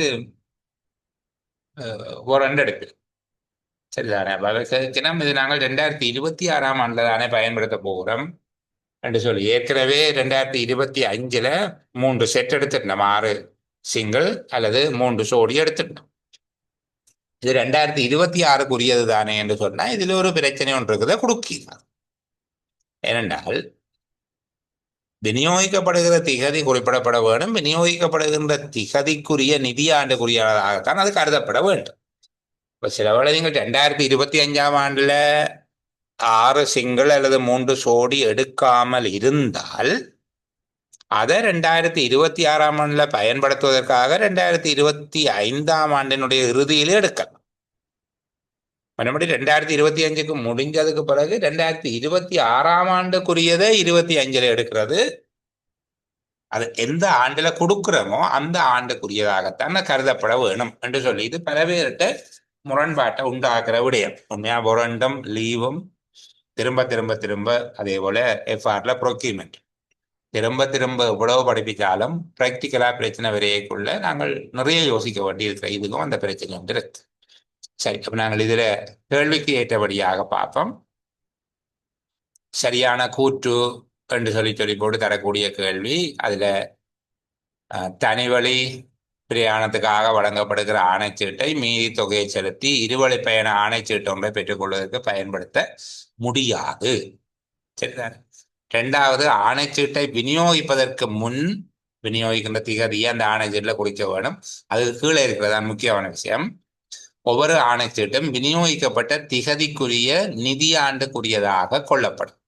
ஒரு ரெண்டு எடுப்பு. சரிதானே? இது நாங்கள் 2026ஆம் ஆண்டுல தானே பயன்படுத்த போகிறோம் என்று சொல்லி ஏற்கனவே 2025ல 3 செட் எடுத்துட்டோம், 6 சிங்கிள் அல்லது 3 சோடி எடுத்துட்டோம். இது 2026க்குரியது தானே என்று சொன்னா இதுல ஒரு பிரச்சனை ஒன்று இருக்குத கொடுக்கிறார். ஏனென்றால் விநியோகிக்கப்படுகிற திகதி குறிப்பிடப்பட வேண்டும். விநியோகிக்கப்படுகின்ற திகதிக்குரிய நிதி ஆண்டுக்குரியதாகத்தான் அது கருதப்பட வேண்டும். இப்ப சில வேளை நீங்கள் 2025ஆம் ஆண்டுல 6 சிங்கிள் அல்லது 3 சோடி எடுக்காமல் இருந்தால் அதை 2026ஆம் ஆண்டுல பயன்படுத்துவதற்காக 2025ஆம் ஆண்டினுடைய இறுதியிலே எடுக்கலாம். மறுபடி 2025க்கு முடிஞ்சதுக்கு பிறகு 2026ஆம் ஆண்டுக்குரியதை 25ல எடுக்கிறது. அது எந்த ஆண்டுல கொடுக்கிறோமோ அந்த ஆண்டுக்குரியதாகத்தான் கருதப்பட வேணும் என்று சொல்லி இது பல பேர்கிட்ட முரண்பாட்டை உண்டாக்குற விடயம். உண்மையா புரண்டும் லீவும் திரும்ப திரும்ப திரும்ப அதே போல எஃப்ஆர்ல ப்ரொக்யூமெண்ட் திரும்ப திரும்ப எவ்வளவு படிப்பிச்சாலும் பிராக்டிக்கலா பிரச்சனை வரையக்குள்ள நாங்கள் நிறைய யோசிக்க வேண்டி இருக்கிற இதுக்கும் அந்த பிரச்சனை வந்து இருக்கு. சரி, அப்ப நாங்கள் இதுல கேள்விக்கு ஏற்றபடியாக பார்ப்போம். சரியான கூற்று என்று சொல்லி போட்டு தரக்கூடிய கேள்வி. அதுல தனிவழி பிரயாணத்துக்காக வழங்கப்படுகிற ஆணைச்சீட்டை மீதி தொகையை செலுத்தி இருவழி பயண ஆணைச்சீட்டு ஒன்றை பெற்றுக்கொள்வதற்கு பயன்படுத்த முடியாது. சரிதான். இரண்டாவது, ஆணைச்சீட்டை விநியோகிப்பதற்கு முன் விநியோகிக்கின்ற திகதியை அந்த ஆணைச்சீட்டில் குறிக்க வேணும். அதுக்கு கீழே இருக்கிறதான் முக்கியமான விஷயம். ஒவ்வொரு ஆணைச்சீட்டும் விநியோகிக்கப்பட்ட திகதிக்குரிய நிதியாண்டுக்குரியதாக கொள்ளப்படும்.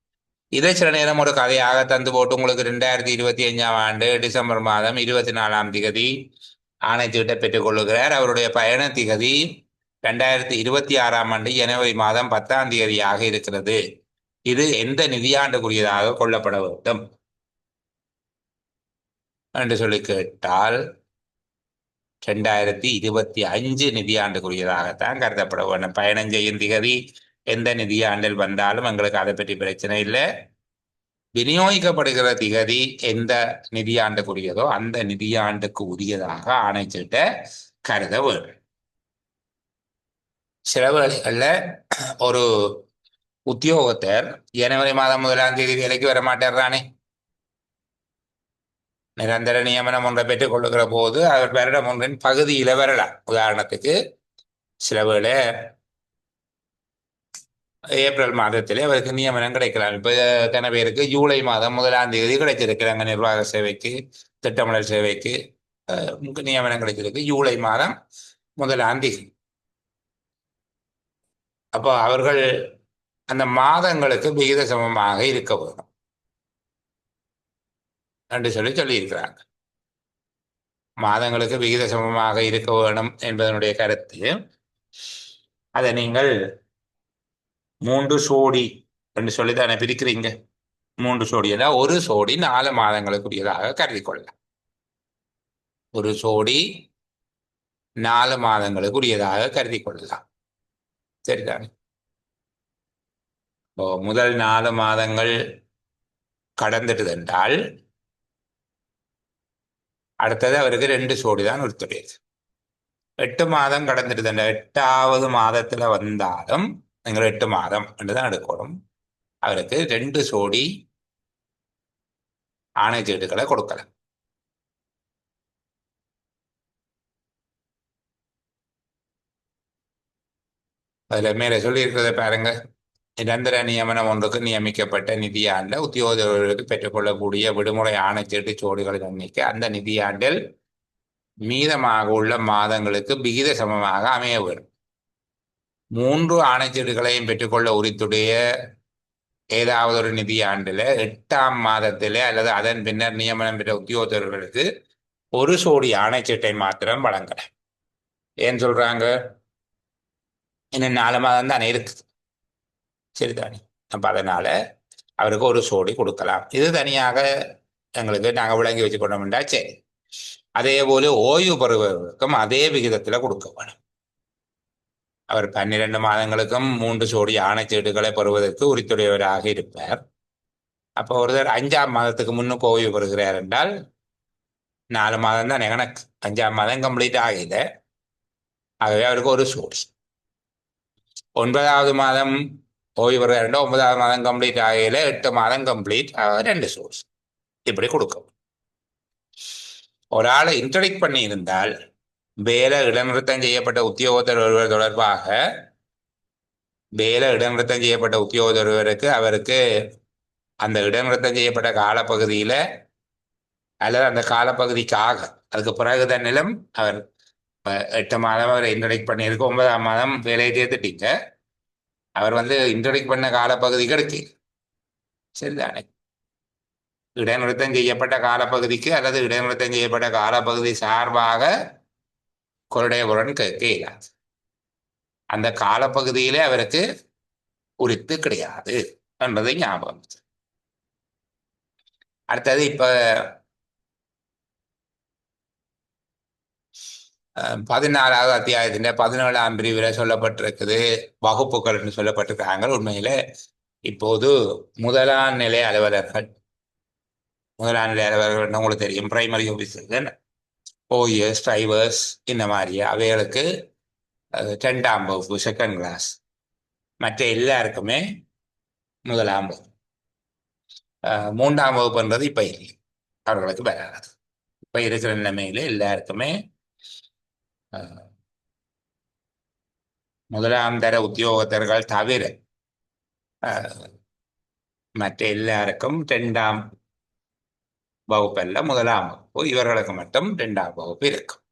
இதை சில நேரம் ஒரு கதையாக தந்து போட்டு உங்களுக்கு 2025 டிசம்பர் மாதம் 24 திகதி ஆணைச்சீட்டை பெற்றுக் கொள்ளுகிறார். அவருடைய பயண திகதி 2026 ஜனவரி மாதம் 10 தேதியாக இருக்கிறது. இது எந்த நிதியாண்டுக்குரியதாக கொள்ளப்பட வேண்டும் என்று சொல்லி கேட்டால் 2025 நிதியாண்டுக்குரியதாகத்தான் கருதப்பட வேண்டும். பயணம் செய்யும் திகதி எந்த நிதியாண்டில் வந்தாலும் எங்களுக்கு அதை பற்றி பிரச்சனை இல்லை. விநியோகிக்கப்படுகிற திகதி எந்த நிதியாண்டுக்குரியதோ அந்த நிதியாண்டுக்கு உரியதாக ஆணைச்சீட்டை கருத வேண்டும். சில வேளைகளில் ஒரு உத்தியோகத்தர் ஜனவரி மாதம் 1 தேதி வேலைக்கு வர மாட்டார். நிரந்தர நியமனம் ஒன்றை பெற்றுக் கொள்ளுகிற போது அவர் வருடம் ஒன்றின் பகுதியில வரலாம். உதாரணத்துக்கு சில வேளை ஏப்ரல் மாதத்திலே அவருக்கு நியமனம் கிடைக்கலாம். இப்ப எத்தனை பேருக்கு ஜூலை மாதம் 1 தேதி கிடைச்சிருக்கிறாங்க. நிர்வாக சேவைக்கு, திட்டமிடல் சேவைக்கு நியமனம் கிடைச்சிருக்கு ஜூலை மாதம் 1 தேதி. அப்போ அவர்கள் அந்த மாதங்களுக்கு விகித சமமாக இருக்க வேணும் என்று சொல்லியிருக்கிறாங்க. மாதங்களுக்கு விகித சமமாக இருக்க வேணும் என்பதனுடைய கருத்து. அதை நீங்கள் 3 சோடி என்று சொல்லித்தானே பிரிக்கிறீங்க. 3 சோடி எல்லாம் ஒரு சோடி 4 மாதங்களுக்குரியதாக கருதி கொள்ளலாம். ஒரு சோடி 4 மாதங்களுக்குரியதாக கருதி கொள்ளலாம். சரிதானே? முதல் 4 மாதங்கள் கடந்துட்டு என்றால் அடுத்தது அவருக்கு 2 சோடி தான் ஒருத்தருடையது. 8 மாதம் கடந்துட்டு தண்ட 8வது மாதத்துல வந்தாலும் நீங்கள் 8 மாதம் என்றுதான் எடுக்கணும். அவருக்கு 2 சோடி ஆணைச்சீட்டுகளை கொடுக்கலாம். அதுல மேல சொல்லி இருக்கிறத பாருங்க. நிரந்தர நியமனம் ஒன்றுக்கு நியமிக்கப்பட்ட நிதியாண்டில் உத்தியோகர்களுக்கு பெற்றுக்கொள்ளக்கூடிய விடுமுறை ஆணைச்சீட்டு சோடிகளின் எண்ணிக்கை அந்த நிதியாண்டில் மீதமாக உள்ள மாதங்களுக்கு விகித சமமாக அமைய வேண்டும். 3 ஆணைச்சீடுகளையும் பெற்றுக்கொள்ள உரித்துடைய ஏதாவது ஒரு நிதியாண்டில் 8ஆம் மாதத்திலே அல்லது அதன் பின்னர் நியமனம் பெற்ற உத்தியோகர்களுக்கு 1 சோடி ஆணைச்சீட்டை மாத்திரம் வழங்கலாம். ஏன் சொல்றாங்க? இன்னும் 4 மாதம் தானே இருக்குது. சரிதானே? அப்ப அதனால அவருக்கு 1 சோடி கொடுக்கலாம். இது தனியாக எங்களுக்கு நாங்கள் விளங்கி வச்சு கொண்டோம்டா சரி. அதே போல ஓய்வு பெறுவதற்கும் அதே விகிதத்தில் கொடுக்க வேணும். அவர் 12 மாதங்களுக்கும் 3 சோடி ஆணைச்சீடுகளை பெறுவதற்கு உரித்துடையவராக இருப்பார். அப்போ ஒருத்தர் 5ஆம் மாதத்துக்கு முன்னுக்கு ஓய்வு பெறுகிறார் என்றால் 4 மாதம் தான் எனக்கு 5ஆம் மாதம் கம்ப்ளீட் ஆகல. ஆகவே அவருக்கு 1 சோடி. 9வது மாதம் ஓய்வு பெறுகிறார் என்றால் 9வது மாதம் கம்ப்ளீட் ஆகல, 8 மாதம் கம்ப்ளீட் 2 சோடி. இப்படி கொடுக்கும். ஒரு ஆளை இன்ட்ரடிக்ட் பண்ணி இருந்தால் வேலை இடைநிறுத்தம் செய்யப்பட்ட உத்தியோகத்தர் ஒருவர் தொடர்பாக வேலை இடைநிறுத்தம் செய்யப்பட்ட உத்தியோகத்தர் ஒருவருக்கு அவருக்கு அந்த இடைநிறுத்தம் செய்யப்பட்ட காலப்பகுதியில அல்லது அந்த காலப்பகுதிக்காக அதுக்கு பிறகு தன்னிலும் அவர் 8 மாதம் அவர் இன்ட்ரடிக்ட் பண்ணியிருக்கு, 9ஆம் மாதம் வேலையை சேர்த்துட்டீங்க, அவர் இன்ட்ரடிக்ட் பண்ண காலப்பகுதி கிடைக்கு. சரிதானே? இடைநிறுத்தம் செய்யப்பட்ட காலப்பகுதிக்கு அல்லது இடைநிறுத்தம் செய்யப்பட்ட காலப்பகுதி சார்பாக கொள்ளையபுரன் கேட்க இயலாது. அந்த காலப்பகுதியிலே அவருக்கு உரித்து கிடையாது என்பதை ஞாபகம். அடுத்தது இப்ப 14வது அத்தியாயத்தின் 17ஆம் பிரிவுல சொல்லப்பட்டிருக்குது வகுப்புகள் என்று சொல்லப்பட்டிருக்காங்க. உண்மையில இப்போது முதலாம் நிலை அலுவலர்கள் முதலாம் நிலை அலுவலர்கள் உங்களுக்கு தெரியும், பிரைமரி ஆஃபீஸர்கள், ஓஎஸ், டிரைவர்ஸ், இந்த மாதிரி அவைகளுக்கு 2ஆம் வகுப்பு செகண்ட் கிளாஸ். மற்ற எல்லாருக்குமே முதலாம் வகுப்பு. 3ஆம் வகுப்புன்றது இப்போ இல்லை, அவர்களுக்கு வராது. இப்போ இருக்கிற நிலைமையில எல்லாருக்குமே முதலாம் தர உத்தியோகத்தர்கள் தவிர மற்ற எல்லாருக்கும் 2ஆம் வகுப்பல்ல முதலாம் வகுப்பு. இவர்களுக்கு மட்டும் 2ஆம் வகுப்பு இருக்கும்.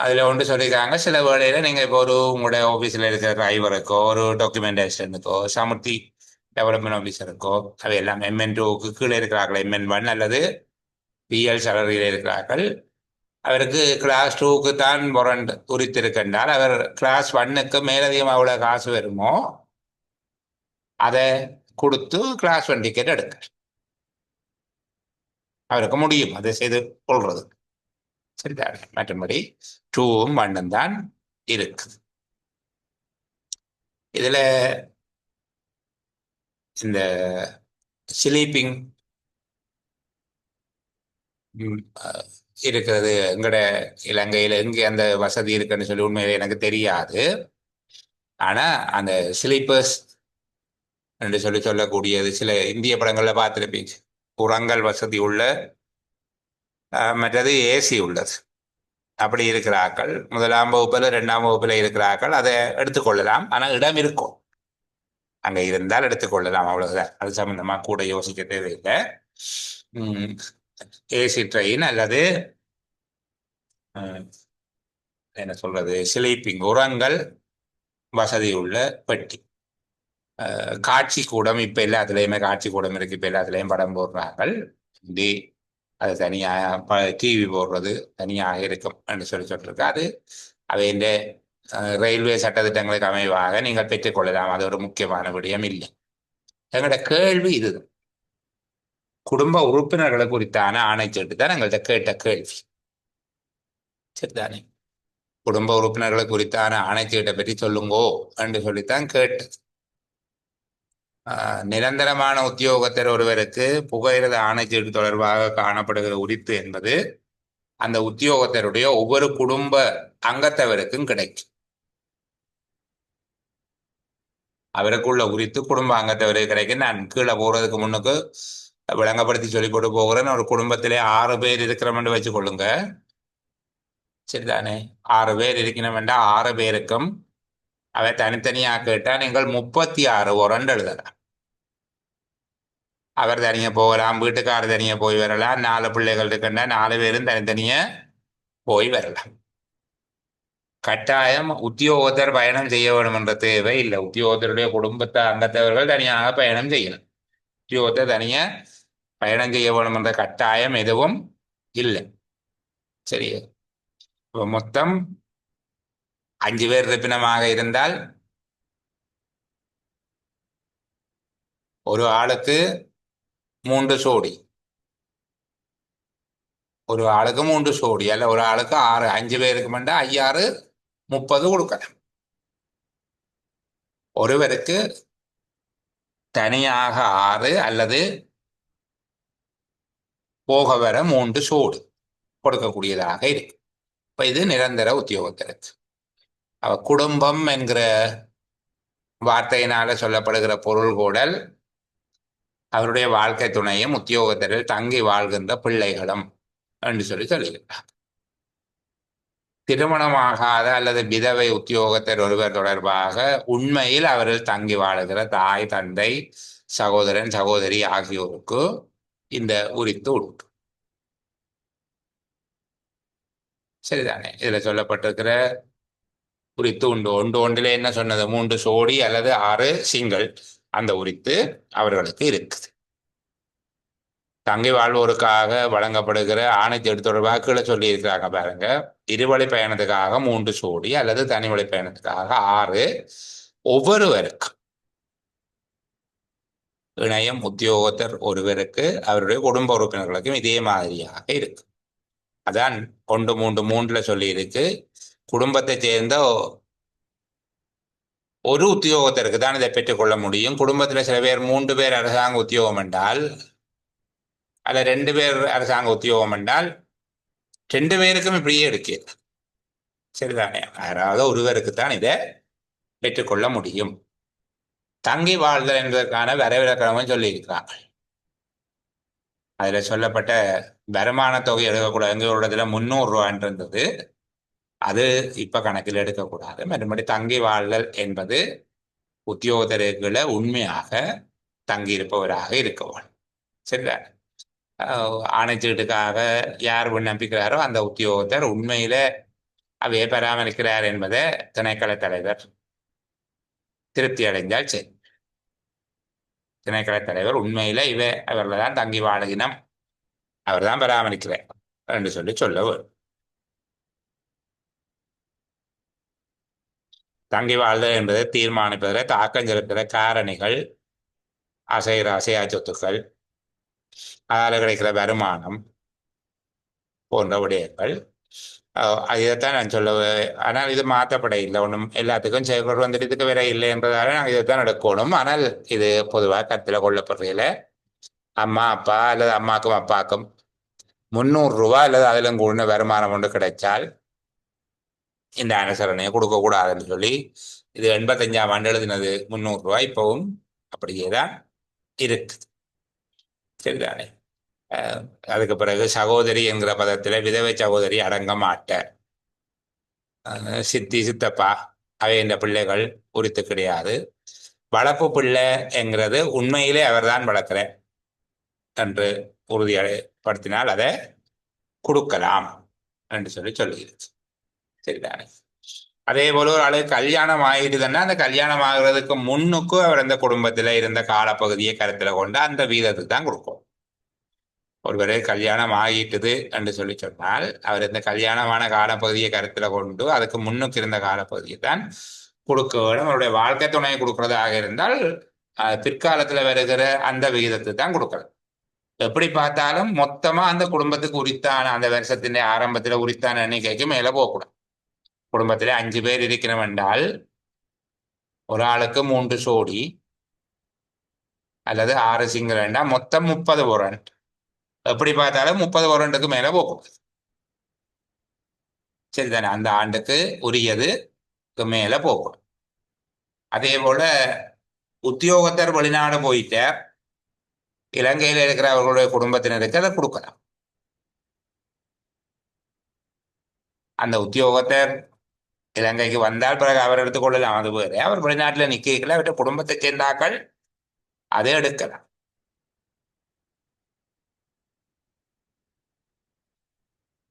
அதில் ஒன்று சொல்லியிருக்காங்க, சில வேளையில் நீங்கள் இப்போ உங்களோட ஆஃபீஸில் இருக்கிற டிரைவருக்கோ, ஒரு டாக்குமெண்டேஷனுக்கோ, சமுர்த்தி டெவலப்மெண்ட் ஆஃபீஸருக்கோ, அவை எல்லாம் MN2க்கு கீழே இருக்கிறார்கள், MN1 அல்லது பிஎல் சேலரியில் இருக்கிறார்கள். அவருக்கு கிளாஸ் 2க்கு தான் வாரண்ட் உரித்திருக்கின்றால், அவர் கிளாஸ் 1க்கு மேலதிகமாக எவ்வளோ காசு வருமோ அதை கொடுத்து கிளாஸ் 1 டிக்கெட் எடுக்க அவருக்கு முடியும், அதை செய்து கொள்றது. சரிதானே? மற்றபடி 2ம் 1ம் தான் இருக்குது. இதுல இந்த ஸ்லீப்பிங் இருக்கிறது எங்கட இலங்கையில் எங்கே அந்த வசதி இருக்குன்னு சொல்லி உண்மையிலே எனக்கு தெரியாது. ஆனா அந்த ஸ்லீப்பர்ஸ் என்று சொல்லக்கூடியது சில இந்திய படங்கள்ல பார்த்துருப்பீங்க. உறங்கல் வசதி உள்ள, மற்றது ஏசி உள்ளது. அப்படி இருக்கிறார்கள் முதலாம் வகுப்புல 2ஆம் வகுப்புல இருக்கிறார்கள், அதை எடுத்துக்கொள்ளலாம். ஆனா இடம் இருக்கும், அங்க இருந்தால் எடுத்துக்கொள்ளலாம், அவ்வளவுதான். அது சம்பந்தமா கூட யோசிக்க தேவையில்லை. ஏசி ட்ரெயின் அல்லது என்ன சொல்றது, ஸ்லீப்பிங் உறங்கல் வசதி உள்ள பெட்டி. காட்சி கூடம் இப்ப எல்லாத்துலயுமே காட்சி கூடம் இருக்கு, இப்ப எல்லாத்துலயும் படம் போடுறார்கள். இது அது தனியாக டிவி போடுறது தனியாக இருக்கும் என்று சொல்லிருக்கு. அது அவை இந்த ரயில்வே சட்டத்திட்டங்களுக்கு அமைவாக நீங்கள் பெற்றுக்கொள்ளலாம். அது ஒரு முக்கியமான விடயம் இல்லை. எங்களோட கேள்வி இதுதான், குடும்ப உறுப்பினர்களை குறித்தான ஆணைச்சீட்டு தான் எங்கள்கிட்ட கேட்ட கேள்வி. சரிதானே? குடும்ப உறுப்பினர்களை குறித்தான ஆணைச்சீட்டை பற்றி சொல்லுங்கோ என்று சொல்லித்தான் கேட்டது. நிரந்தரமான உத்தியோகத்தர் ஒருவருக்கு புகையிரத ஆணைச்சீட்டு தொடர்பாக காணப்படுகிற உரித்து என்பது அந்த உத்தியோகத்தருடைய ஒவ்வொரு குடும்ப அங்கத்தவருக்கும் கிடைக்கும். அவருக்குள்ள உரித்து குடும்ப அங்கத்தவருக்கு கிடைக்கும். நான் கீழே போறதுக்கு முன்னுக்கு விளங்கப்படுத்தி சொல்லி போட்டு போகிறேன். ஒரு குடும்பத்திலே 6 பேர் இருக்கிறோம்னு வச்சு கொள்ளுங்க. சரிதானே? 6 பேர் இருக்கணும் என்றால் 6 பேருக்கும் அவை தனித்தனியாக கேட்டா நீங்கள் 36 உரண்டு எழுதலாம். அவர் தனியா போகலாம், வீட்டுக்காரர் தனியா போய் வரலாம், 4 பிள்ளைகள் இருக்குன்னா 4 பேரும் தனித்தனியா போய் வரலாம். கட்டாயம் உத்தியோகத்தர் பயணம் செய்ய வேண்டும் என்ற தேவை இல்லை. உத்தியோகத்தருடைய குடும்பத்தை அங்கத்தவர்கள் தனியாக பயணம் செய்யலாம். உத்தியோகத்தை தனியா பயணம் செய்ய வேண்டும் என்ற கட்டாயம் எதுவும் இல்லை. சரி, இப்போ மொத்தம் 5 பேர் இருப்பினமாக இருந்தால் ஒரு ஆளுக்கு 3 சோடி, ஒரு ஆளுக்கு 3 சோடி அல்ல ஒரு ஆளுக்கு 6, 5 பேருக்கு மட்டும் 5 6 30 கொடுக்கலாம். ஒருவருக்கு தனியாக 6 அல்லது போக வர 3 சோடு கொடுக்கக்கூடியதாக இருக்கு. இப்ப இது நிரந்தர உத்தியோகத்தருக்கு. அவ குடும்பம் என்கிற வார்த்தையினால சொல்லப்படுகிற பொருள்கூடல் அவருடைய வாழ்க்கை துணையும் உத்தியோகத்தரில் தங்கி வாழ்கின்ற பிள்ளைகளும் என்று சொல்லியிருக்கிறார். திருமணமாகாத அல்லது விதவை உத்தியோகத்தர் ஒருவர் தொடர்பாக உண்மையில் அவர்கள் தங்கி வாழுகிற தாய், தந்தை, சகோதரன், சகோதரி ஆகியோருக்கு இந்த உரித்து உண்டு. சரிதானே? இதுல சொல்லப்பட்டிருக்கிற உரித்து உண்டு. ஒன்றிலே என்ன சொன்னது? 3 சோடி அல்லது 6 சிங்கள். அந்த உரித்து அவர்களுக்கு இருக்குது. தங்கி வாழ்வோருக்காக வழங்கப்படுகிற ஆணைச்சீட்டு தொடர்பாக கீழே சொல்லி இருக்கிறாங்க பாருங்க. இருவழி பயணத்துக்காக 3 சோடி அல்லது தனி வழி பயணத்துக்காக 6. ஒவ்வொருவருக்கு இணையம் உத்தியோகத்தர் ஒருவருக்கு அவருடைய குடும்ப உறுப்பினர்களுக்கும் இதே மாதிரியாக இருக்கு. அதான் 1.3.3 சொல்லி இருக்கு. குடும்பத்தை சேர்ந்த ஒரு உத்தியோகத்தருக்கு தான் இதை பெற்றுக்கொள்ள முடியும். குடும்பத்தில் சில பேர் 3 பேர் அரசாங்க உத்தியோகம் என்றால் அதில் 2 பேர் அரசாங்க உத்தியோகம் என்றால் 2 பேருக்கும் இப்படியே இருக்கு. சரிதானே? யாராவது ஒருவருக்குத்தான் இதை பெற்றுக்கொள்ள முடியும். தங்கி வாழ்தல் என்பதற்கான வரைவிலக்கணமும் சொல்லியிருக்கிறாங்க. அதில் சொல்லப்பட்ட வருமான தொகை எடுக்கக்கூடாது. எங்களோட இதில் 300 ரூபான்னு இருந்தது. அது இப்போ கணக்கில் எடுக்கக்கூடாது. மறுபடி தங்கி வாழ்தல் என்பது உத்தியோகத்தர்களை உண்மையாக தங்கியிருப்பவராக இருக்கவும். சரிதான். ஆணைச்சீட்டுக்காக யார் விண்ணப்பிக்கிறாரோ அந்த உத்தியோகத்தர் உண்மையில அவையை பராமரிக்கிறார் என்பதை திணைக்கள தலைவர் திருப்தி அடைந்தால் சரி. திணைக்கள தலைவர் உண்மையில அவர்கள் தான் தங்கி வாழுகினம், அவர் தான் பராமரிக்கிறார் என்று சொல்ல வரும். தங்கி வாழ்தல் என்பதை தீர்மானிப்பதில் தாக்கம் செலுத்துகிற காரணிகள் அசையா சொத்துக்கள், அதால் கிடைக்கிற வருமானம் போன்ற விடயங்கள். இதைத்தான் நான் சொல்ல. ஆனால் இது மாற்றப்பட இல்லை ஒன்றும். எல்லாத்துக்கும் செயல்பாடு வந்துட்டு இதுக்கு வேற இல்லை என்றதால நாங்கள் இதைத்தான் எடுக்கணும். ஆனால் இது பொதுவாக கருத்தில் கொள்ளப்படுறதில்ல. அம்மா அப்பா அல்லது அம்மாக்கும் அப்பாக்கும் 300 ரூபா அல்லது அதிலும் கூட வருமானம் ஒன்று கிடைச்சால் இந்த அனுசரணையை கொடுக்கக்கூடாதுன்னு சொல்லி இது 85ஆம் ஆண்டு எழுதினது. 300 ரூபா இப்பவும் அப்படியே தான் இருக்குது. சரிதானே? அதுக்கு பிறகு சகோதரி என்கிற பதத்தில் விதவை சகோதரி அடங்க மாட்டார். சித்தி சித்தப்பா அவை இந்த பிள்ளைகள் உரித்து கிடையாது. வளர்ப்பு பிள்ளை என்கிறது உண்மையிலே அவர்தான் வளர்க்கிறேன் என்று உறுதிப்படுத்தினால் அதை கொடுக்கலாம் என்று சொல்லுகிறது. சரிதானே? அதே போல ஒரு ஆளு கல்யாணம் ஆகிடுதுன்னா அந்த கல்யாணம் ஆகுறதுக்கு முன்னுக்கும் அவர் அந்த குடும்பத்தில் இருந்த காலப்பகுதியை கருத்தில் கொண்டு அந்த வீதத்துக்கு தான் கொடுக்கும். ஒருவரே கல்யாணம் ஆகிட்டுது என்று சொன்னால் அவர் இந்த கல்யாணமான காலப்பகுதியை கருத்தில் கொண்டு அதுக்கு முன்னுக்கு இருந்த காலப்பகுதியை தான் கொடுக்க வேண்டும். அவருடைய வாழ்க்கை துணையை கொடுக்கறதாக இருந்தால் பிற்காலத்தில் வருகிற அந்த விகிதத்தை தான் கொடுக்கணும். எப்படி பார்த்தாலும் மொத்தமா அந்த குடும்பத்துக்கு உரித்தான அந்த வருஷத்தின் ஆரம்பத்தில் உரித்தான எண்ணிக்கைக்கு மேல போகக்கூடாது. குடும்பத்திலே 5 பேர் இருக்கிறோம் என்றால் ஒரு ஆளுக்கு 3 சோடி அல்லது 6 சிங்கிள் என்றால் மொத்தம் 30 warrant. எப்படி பார்த்தாலும் 30 warrantக்கு மேல போகக்கூடாது. சரிதானே? அந்த ஆண்டுக்கு உரியதுக்கு மேல போகணும். அதே போல உத்தியோகத்தர் வெளிநாடு போயிட்ட இலங்கையில் இருக்கிற அவர்களுடைய குடும்பத்தினருக்கு அதை கொடுக்கலாம். அந்த உத்தியோகத்தர் இலங்கைக்கு வந்தால் பிறகு அவர் எடுத்துக்கொள்ளலாம், அது வேறு. அவர் வெளிநாட்டில் நிற்கல அவருடைய குடும்பத்தை சேர்ந்தாக்கள் அதை எடுக்கலாம்.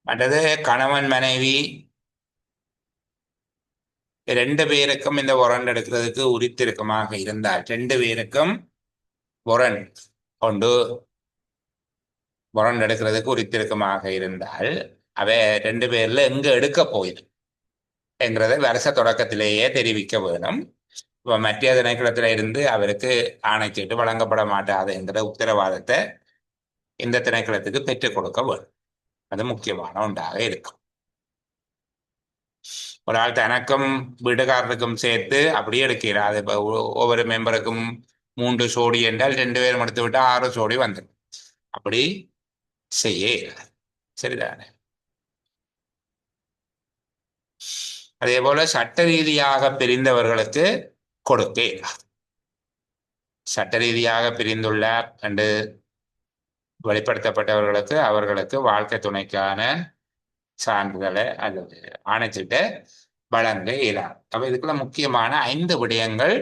மற்றது கணவன் மனைவி 2 பேருக்கும் இந்த warrant எடுக்கிறதுக்கு உரித்திருக்கமாக இருந்தால் 2 பேருக்கும் warrant எடுக்கிறதுக்கு உரித்திருக்கமாக இருந்தால் அவை 2 பேர்ல எங்க எடுக்க போயிடும் என்கிறத வருஷ தொடக்கத்திலேயே தெரிவிக்க வேணும். மத்திய திணைக்களத்தில் இருந்து அவருக்கு ஆணைச்சீட்டு வழங்கப்பட மாட்டாது என்கிற உத்தரவாதத்தை இந்த திணைக்களத்துக்கு பெற்றுக் கொடுக்க வேணும். அது முக்கியமான ஒன்றாக இருக்கும். ஒரு ஆள் தனக்கும் வீட்டுக்காரருக்கும் சேர்த்து அப்படியே எடுக்கிறார். அது இப்போ ஒவ்வொரு மெம்பருக்கும் 3 சோடி என்றால் 2 பேரும் எடுத்து விட்டால் 6 சோடி வந்துடும். அப்படி செய்ய சரிதானே? அதே போல சட்ட ரீதியாக பிரிந்தவர்களுக்கு கொடுக்க சட்ட ரீதியாக பிரிந்துள்ளார் என்று வெளிப்படுத்தப்பட்டவர்களுக்கு அவர்களுக்கு வாழ்க்கை துணைக்கான சான்றிதழை அல்லது ஆணைச்சிட்டை வழங்க இயலாது. அப்ப இதுக்குள்ள முக்கியமான 5 விடயங்கள்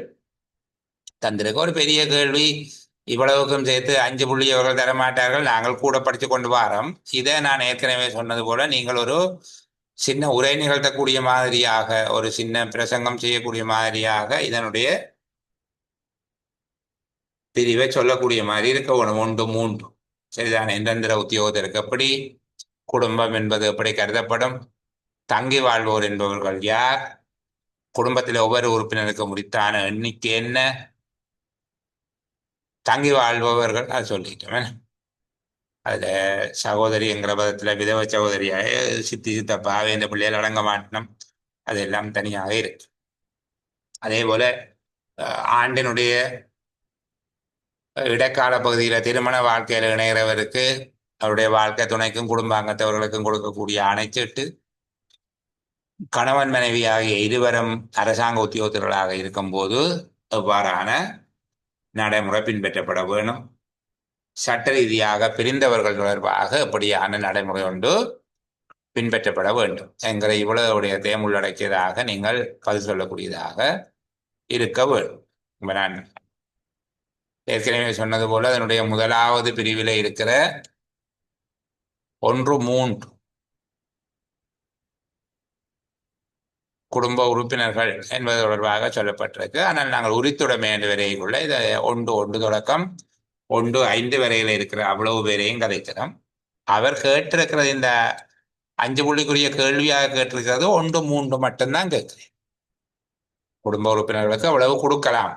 தந்திருக்க. ஒரு பெரிய கேள்வி, இவ்வளவுக்கும் சேர்த்து 5 புள்ளி அவர்கள் தரமாட்டார்கள், நாங்கள் கூட படித்து கொண்டு வாரோம். இதை நான் ஏற்கனவே சொன்னது போல நீங்கள் ஒரு சின்ன உரை நிகழ்த்தக்கூடிய மாதிரியாக, ஒரு சின்ன பிரசங்கம் செய்யக்கூடிய மாதிரியாக இதனுடைய பிரிவை சொல்லக்கூடிய மாதிரி இருக்க 1, 3 சரிதானே? நிரந்தர உத்தியோகத்திற்கு எப்படி, குடும்பம் என்பது எப்படி கருதப்படும், தங்கி வாழ்வோர் என்பவர்கள் யார், குடும்பத்தில் ஒவ்வொரு உறுப்பினருக்கு முடித்தான எண்ணிக்கை என்ன, தங்கி வாழ்பவர்கள் அது சொல்லிட்டோம். அதுல சகோதரி என்கிற பதத்துல விதவை சகோதரியாக சித்தி சித்தப்பாவே இந்த பிள்ளைகள் அடங்க மாட்டணும், அதெல்லாம் தனியாக இருக்கு. அதே போல ஆண்டினுடைய இடைக்கால பகுதியில் திருமண வாழ்க்கையில் இணைகிறவருக்கு அவருடைய வாழ்க்கை துணைக்கும் குடும்பாங்கத்தவர்களுக்கும் கொடுக்கக்கூடிய அணைச்சீட்டு கணவன் மனைவி ஆகிய இருவரும் அரசாங்க உத்தியோகத்தர்களாக இருக்கும்போது எவ்வாறான நடைமுறை பின்பற்றப்பட வேணும். சட்ட ரீதியாக பிரிந்தவர்கள் தொடர்பாக எப்படியான நடைமுறை ஒன்று பின்பற்றப்பட வேண்டும் என்கிற இவ்வளவு விடயத்தையும் உள்ளடக்கியதாக நீங்கள் பதில் சொல்லக்கூடியதாக இருக்க வேண்டும். நான் ஏற்கனவே சொன்னது போல அதனுடைய முதலாவது பிரிவில் இருக்கிற 1.3 குடும்ப உறுப்பினர்கள் என்பது தொடர்பாக சொல்லப்பட்டிருக்கு. ஆனால் நாங்கள் உரித்துடைமை என்று வரையிலுள்ள இதை 1 தொடக்கம் 1.5 வரையில் இருக்கிற அவ்வளவு பேரையும் கதைக்கிறோம். அவர் கேட்டிருக்கிறது இந்த 5 புள்ளிக்குரிய கேள்வியாக கேட்டிருக்கிறது 1.3 மட்டும்தான் கேட்கிறேன். குடும்ப உறுப்பினர்களுக்கு அவ்வளவு கொடுக்கலாம்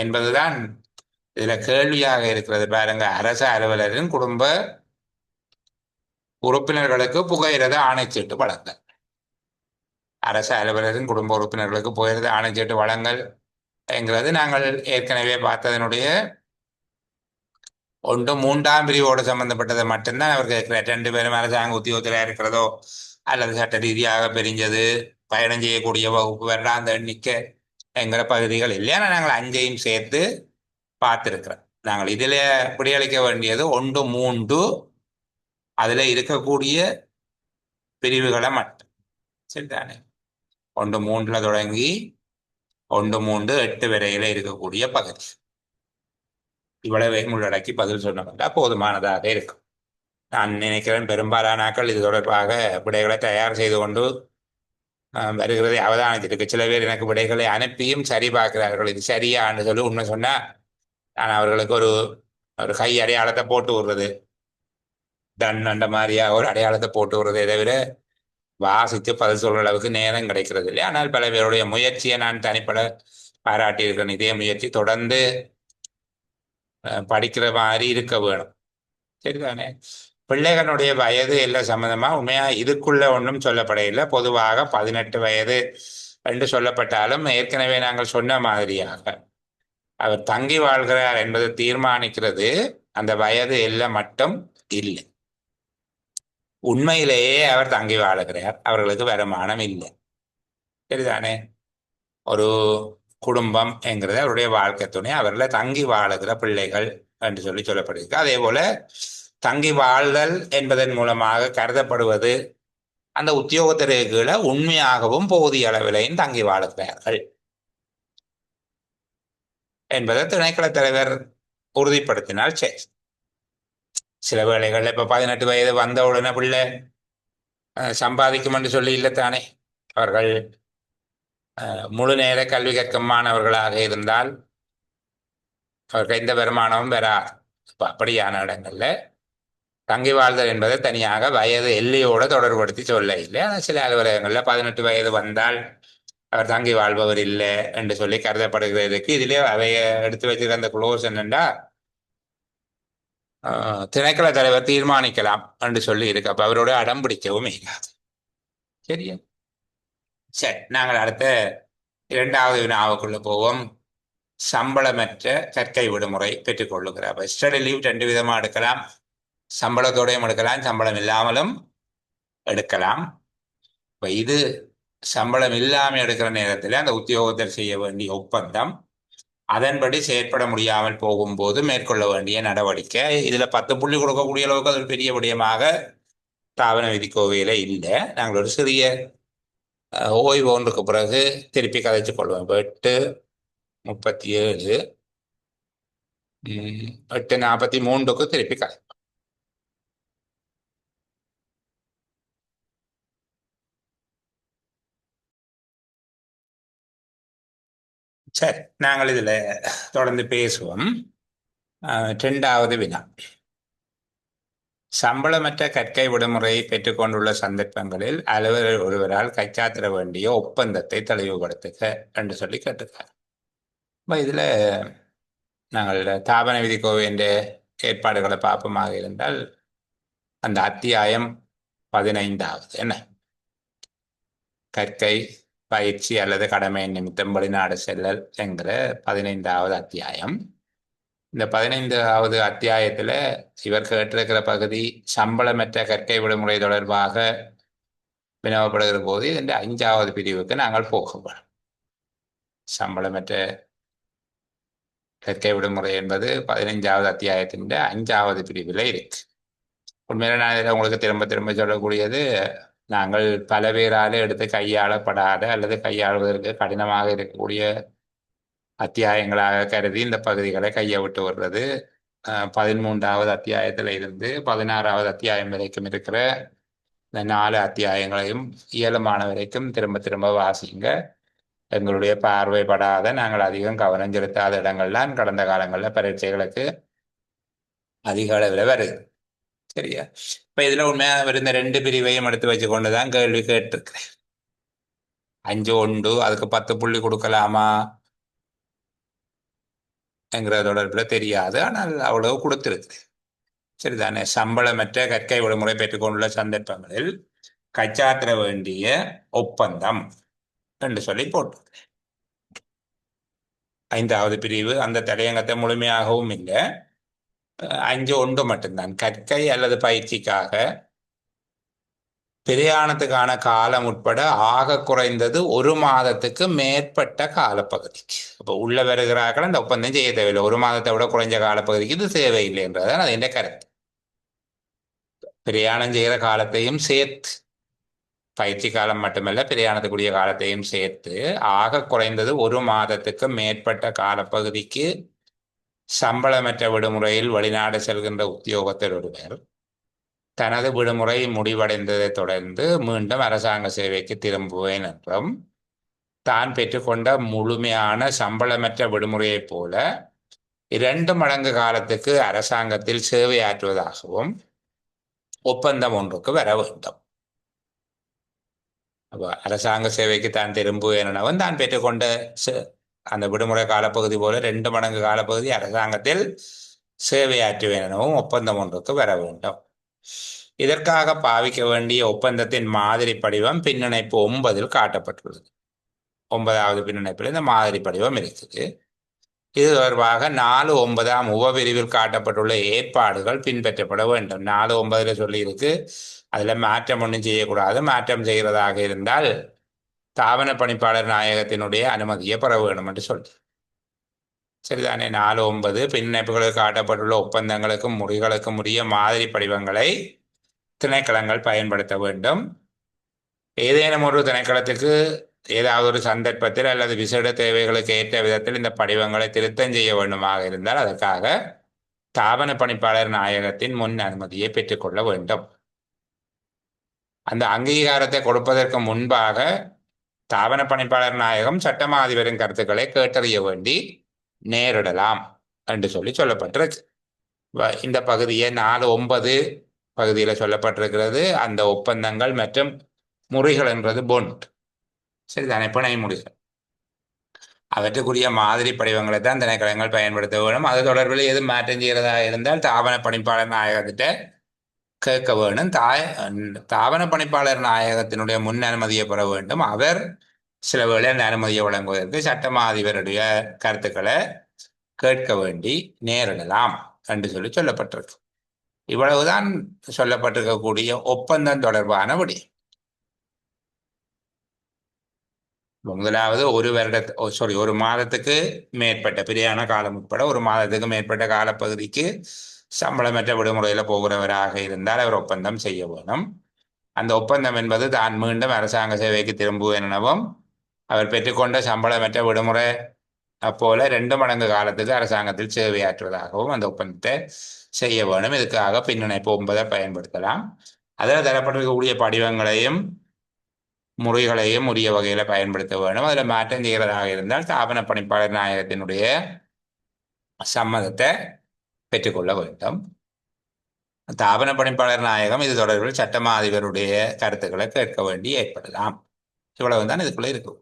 என்பதுதான் இதுல கேள்வியாக இருக்கிறது. பாருங்க, அரசு அலுவலரின் குடும்ப உறுப்பினர்களுக்கு புகையிரத ஆணைச்சீட்டு வழங்கல். அரசு அலுவலரின் குடும்ப உறுப்பினர்களுக்கு புகையிரத ஆணைச்சீட்டு வழங்கல் என்கிறது நாங்கள் ஏற்கனவே பார்த்ததனுடைய 1.3 பிரிவோடு சம்பந்தப்பட்டதை மட்டும்தான் அவர் கேட்கிறார். 2 பேரும் அரசாங்க உத்தியோகத்தில் இருக்கிறதோ அல்லது சட்ட ரீதியாக பிரிஞ்சது பயணம் செய்யக்கூடிய வகுப்பு வருடாந்த எண்ணிக்கை என்கிற பகுதிகள் இல்லையா. நாங்கள் 5ஐயும் சேர்த்து பார்த்திருக்கிறோம். நாங்கள் இதில் விடையளிக்க வேண்டியது 1.3 அதில் இருக்கக்கூடிய பிரிவுகளை மட்டும். சரிதானே? 1.3 தொடங்கி 1.3 வரையில இருக்கக்கூடிய பகுதி இவ்வளவே உள்ளடக்கி பதில் சொன்னோம்னா போதுமானதாக இருக்கும். நான் நினைக்கிறேன் பெரும்பாலானாக்கள் இது தொடர்பாக விடைகளை தயார் செய்து கொண்டு வருகிறதை அவதானித்திருக்கு. சில பேர் எனக்கு விடைகளை அனுப்பியும் சரி பார்க்கிறார்கள். இது சரியான்னு சொல்லி உண்மை சொன்னா நான் அவர்களுக்கு ஒரு கை அடையாளத்தை போட்டு விடுறது, டன் அந்த மாதிரியா ஒரு அடையாளத்தை போட்டு விடுறதை தவிர வாசித்து பதில் சொல்ற அளவுக்கு நேரம் கிடைக்கிறது இல்லை. ஆனால் பல பேருடைய முயற்சியை நான் தனிப்பட பாராட்டியிருக்கிறேன். இதே முயற்சி தொடர்ந்து படிக்கிற மாதிரி இருக்க வேணும். சரிதானே? பிள்ளைகளுடைய வயது எல்லாம் சம்மந்தமா உண்மையா இதுக்குள்ள ஒன்றும் சொல்லப்படையில்லை. பொதுவாக 18 வயது என்று சொல்லப்பட்டாலும் ஏற்கனவே நாங்கள் சொன்ன மாதிரியாக அவர் தங்கி வாழ்கிறார் என்பதை தீர்மானிக்கிறது அந்த வயது எல்லாம் மட்டும் இல்லை. உண்மையிலேயே அவர் தங்கி வாழுகிறார், அவர்களுக்கு வருமானம் இல்லை. சரிதானே? ஒரு குடும்பம் என்கிறது அவருடைய வாழ்க்கை துணை, அவர்களை தங்கி வாழுகிற பிள்ளைகள் என்று சொல்லப்படுகிறது. அதே போல தங்கி வாழ்தல் என்பதன் மூலமாக கருதப்படுவது அந்த உத்தியோகத்திற்கு கீழே உண்மையாகவும் போதிய அளவிலையும் தங்கி வாழுகிறார்கள் என்பதை திணைக்கள தலைவர் உறுதிப்படுத்தினால் சரி. சில வேளைகள் இப்ப 18 வயது வந்த உடனே பிள்ளை சம்பாதிக்கும் என்று சொல்லி இல்லைத்தானே. அவர்கள் முழு நேர கல்வி கற்கும் மாணவர்களாக இருந்தால் அவருக்கு எந்த வருமானமும் வராது. அப்படியான இடங்கள்ல தங்கி வாழ்தல் என்பதை தனியாக வயது எல்லையோடு தொடர்படுத்தி சொல்ல இல்லை. ஆனால் சில அலுவலகங்களில் 18 வயது வந்தால் அவர் தங்கி வாழ்பவர் இல்லை என்று சொல்லி கருதப்படுகிறதுக்கு இதிலே அவைய எடுத்து வச்சிருக்க அந்த குளோஸ் என்னென்றா திணைக்கள தலைவர் தீர்மானிக்கலாம் என்று சொல்லி இருக்கு. அப்ப அவரோட அடம் பிடிக்கவும் இல்லாது. சரியா? சரி, நாங்கள் அடுத்த 2வது வினாவுக்குள்ள போவோம். சம்பளமற்ற கற்கை விடுமுறை பெற்றுக்கொள்ளுகிறார். ஸ்டடி லீவ் 2 விதமா எடுக்கலாம். சம்பளத்தோடையும் எடுக்கலாம், சம்பளம் இல்லாமலும் எடுக்கலாம். இப்ப இது சம்பளம் இல்லாமல் எடுக்கிற நேரத்தில் அந்த உத்தியோகத்தில் செய்ய வேண்டிய ஒப்பந்தம், அதன்படி செயற்பட முடியாமல் போகும்போது மேற்கொள்ள வேண்டிய நடவடிக்கை. இதுல 10 புள்ளி கொடுக்கக்கூடிய அளவுக்கு அது ஒரு பெரிய விடயமாக தாவன விதிக்கோவையில இல்லை. நாங்கள் ஒரு சிறிய ஓய்வு ஒன்றுக்கு பிறகு திருப்பி கதைச்சு கொள்வோம். 8:37 8:43 திருப்பி கதை. சரி, நாங்கள் இதுல தொடர்ந்து பேசுவோம். 2வது வினா. சம்பளமற்ற கற்கை விடுமுறையை பெற்றுக்கொண்டுள்ள சந்தர்ப்பங்களில் அலுவலர் ஒருவரால் கைச்சாத்திட வேண்டிய ஒப்பந்தத்தை தெளிவுபடுத்துக என்று சொல்லி கேட்டிருக்கார். இதுல நாங்கள் தாபன விதிக்கோவின் ஏற்பாடுகளை பார்ப்போமாக இருந்தால் அந்த அத்தியாயம் 15வது என்ன, கற்கை பயிற்சி அல்லது கடமை நிமித்தம் வெளிநாடு செல்லல் என்கிற 15வது அத்தியாயம். இந்த 15வது அத்தியாயத்தில் இவர் கேட்டிருக்கிற பகுதி சம்பளமற்ற கற்கை விடுமுறை தொடர்பாக வினவப்படுகிற போது இந்த 5வது பிரிவுக்கு நாங்கள் போகிறோம். சம்பளமற்ற கற்கை விடுமுறை என்பது 15வது அத்தியாயத்தின் 5வது பிரிவில் இருக்கு. உண்மையில நான் இதில் உங்களுக்கு திரும்ப திரும்ப சொல்லக்கூடியது, நாங்கள் பல பேரால் எடுத்து கையாளப்படாத அல்லது கையாளுவதற்கு கடினமாக இருக்கக்கூடிய அத்தியாயங்களாக கருதி இந்த பகுதிகளை கையை விட்டு வர்றது. 13வது அத்தியாயத்தில் இருந்து 16வது அத்தியாயம் வரைக்கும் இருக்கிற இந்த 4 அத்தியாயங்களையும் இயலுமான வரைக்கும் திரும்ப திரும்ப வாசிங்க. எங்களுடைய பார்வைப்படாத, நாங்கள் அதிகம் கவனம் செலுத்தாத இடங்கள்லாம் கடந்த காலங்களில் பரீட்சைகளுக்கு அதிக அளவில் வருது. சரியா? இப்ப இதுல உண்மையா இருந்த 2 பிரிவையும் எடுத்து வச்சு கொண்டுதான் கேள்வி கேட்டிருக்கிறேன். 5 உண்டு, அதுக்கு 10 புள்ளி கொடுக்கலாமா என்கிற தொடர்பில் தெரியாது. ஆனால் அவ்வளவு கொடுத்திருக்கு. சரிதானே? சம்பளமற்ற கற்கை விடுமுறை பெற்றுக்கொண்டுள்ள சந்தர்ப்பங்களில் கைச்சாத்திர வேண்டிய ஒப்பந்தம் என்று சொல்லி போட்டு 5வது பிரிவு அந்த தலையங்கத்தை முழுமையாகவும் இல்லை, 5 ஒன்று மட்டும்தான். கற்கை அல்லது பயிற்சிக்காக பிரயாணத்துக்கான காலம் உட்பட ஆக குறைந்தது 1 மாதத்துக்கு மேற்பட்ட காலப்பகுதிக்கு. அப்போ உள்ள வருகிறார்கள் அந்த ஒப்பந்தம் செய்ய தேவையில்லை. 1 மாதத்தை விட குறைஞ்ச காலப்பகுதிக்கு இது தேவையில்லை என்றதான் அது என்ன கருத்து. பிரயாணம் செய்கிற காலத்தையும் சேர்த்து, பயிற்சி காலம் மட்டுமல்ல பிரயாணத்துக்குரிய காலத்தையும் சேர்த்து ஆக குறைந்தது 1 மாதத்துக்கு மேற்பட்ட காலப்பகுதிக்கு சம்பளமற்ற விடுமுறையில் வெளிநாடு செல்கின்ற உத்தியோகத்தர் ஒருவர் தனது விடுமுறை முடிவடைந்ததை தொடர்ந்து மீண்டும் அரசாங்க சேவைக்கு திரும்புவேன் என்றும், தான் பெற்றுக்கொண்ட முழுமையான சம்பளமற்ற விடுமுறையைப் போல 2 மடங்கு காலத்துக்கு அரசாங்கத்தில் சேவையாற்றுவதாகவும் ஒப்பந்தம் ஒன்றுக்கு வர வேண்டும். அப்போ அரசாங்க சேவைக்கு தான் திரும்புவேன் எனவும், தான் பெற்றுக்கொண்ட அந்த விடுமுறை காலப்பகுதி போல 2 மடங்கு காலப்பகுதி அரசாங்கத்தில் சேவையாற்றுவேன் எனவும் ஒப்பந்தம் ஒன்றுக்கு வர வேண்டும். இதற்காக பாவிக்க வேண்டிய ஒப்பந்தத்தின் மாதிரி படிவம் பின்னிணைப்பு 9 காட்டப்பட்டுள்ளது. 9வது பின்னிணைப்பில் இந்த மாதிரி படிவம் இருக்குது. இது தொடர்பாக 4.9 உபபிரிவில் காட்டப்பட்டுள்ள ஏற்பாடுகள் பின்பற்றப்பட வேண்டும். 4.9 சொல்லி இருக்கு, அதுல மாற்றம் ஒன்றும் செய்யக்கூடாது. மாற்றம் செய்கிறதாக இருந்தால் தாபன பணிப்பாளர் நாயகத்தினுடைய அனுமதியை பெற வேண்டும் என்று சொல்லி. சரிதானே? 4.9 பின்னிணைப்புகளுக்கு காட்டப்பட்டுள்ள ஒப்பந்தங்களுக்கும் முறைகளுக்கும் உரிய மாதிரி படிவங்களை திணைக்களங்கள் பயன்படுத்த வேண்டும். ஏதேனும் ஒரு திணைக்களத்துக்கு ஏதாவது ஒரு சந்தர்ப்பத்தில் அல்லது விசேட தேவைகளுக்கு ஏற்ற விதத்தில் இந்த படிவங்களை திருத்தம் செய்ய வேண்டுமாக இருந்தால் அதற்காக தாபன பணிப்பாளர் நாயகத்தின் முன் அனுமதியை பெற்றுக்கொள்ள வேண்டும். அந்த அங்கீகாரத்தை கொடுப்பதற்கு முன்பாக தாபன பணிப்பாளர் நாயகம் சட்டமா அதிபரின் கருத்துக்களை கேட்டறிய வேண்டி நேரிடலாம் என்று சொல்லப்பட்டிருக்கு. இந்த பகுதியை 4.9 பகுதியில் சொல்லப்பட்டிருக்கிறது. அந்த ஒப்பந்தங்கள் மற்றும் முறைகள் என்றது பொண்ட். சரிதானே? பிணை முறைகள், அவற்றுக்குரிய மாதிரி படிவங்களை தான் திணைக்களங்கள் பயன்படுத்த வேண்டும். அது தொடர்பில் எது மாற்றம் செய்கிறதா இருந்தால் தாபன பணிப்பாளர் நாயகத்திட்ட கேட்க வேண்டும். தாபன பணிப்பாளர் நாயகத்தினுடைய முன் அனுமதியை பெற வேண்டும். அவர் சில வேளை அந்த அனுமதியை வழங்குவதற்கு சட்டமா அதிபருடைய கருத்துக்களை கேட்க வேண்டி நேரிடலாம் என்று சொல்லப்பட்டிருக்கு. இவ்வளவுதான் சொல்லப்பட்டிருக்கக்கூடிய ஒப்பந்தம் தொடர்பான விடை. முதலாவது 1 மாதத்துக்கு மேற்பட்ட பிரியான காலம் உட்பட 1 மாதத்துக்கு மேற்பட்ட காலப்பகுதிக்கு சம்பளமற்ற விடுமுறையில் போகிறவராக இருந்தால் அவர் ஒப்பந்தம் செய்ய வேணும். அந்த ஒப்பந்தம் என்பது தான் மீண்டும் அரசாங்க சேவைக்கு திரும்புவேன் எனவும், அவர் பெற்றுக்கொண்ட சம்பளமற்ற விடுமுறை அப்போல 2 மடங்கு காலத்துக்கு அரசாங்கத்தில் சேவையாற்றுவதாகவும் அந்த ஒப்பந்தத்தை செய்ய வேணும். இதுக்காக பின்னிணைப்பு 9 பயன்படுத்தலாம். அதில் தரப்பட்டிருக்கக்கூடிய படிவங்களையும் முறைகளையும் உரிய வகையில பயன்படுத்த வேண்டும். அதில் மாற்றம் செய்கிறதாக இருந்தால் தாபன பணிப்பாளர் நாயகத்தினுடைய சம்மதத்தை பெற்றுக்கொள்ள வேண்டும். தாபன பணிப்பாளர் நாயகம் இது தொடர்பில் சட்டமா அதிபருடைய கருத்துக்களை கேட்க வேண்டி ஏற்படலாம். இவ்வளவுதான் இதுக்குள்ள இருக்கு.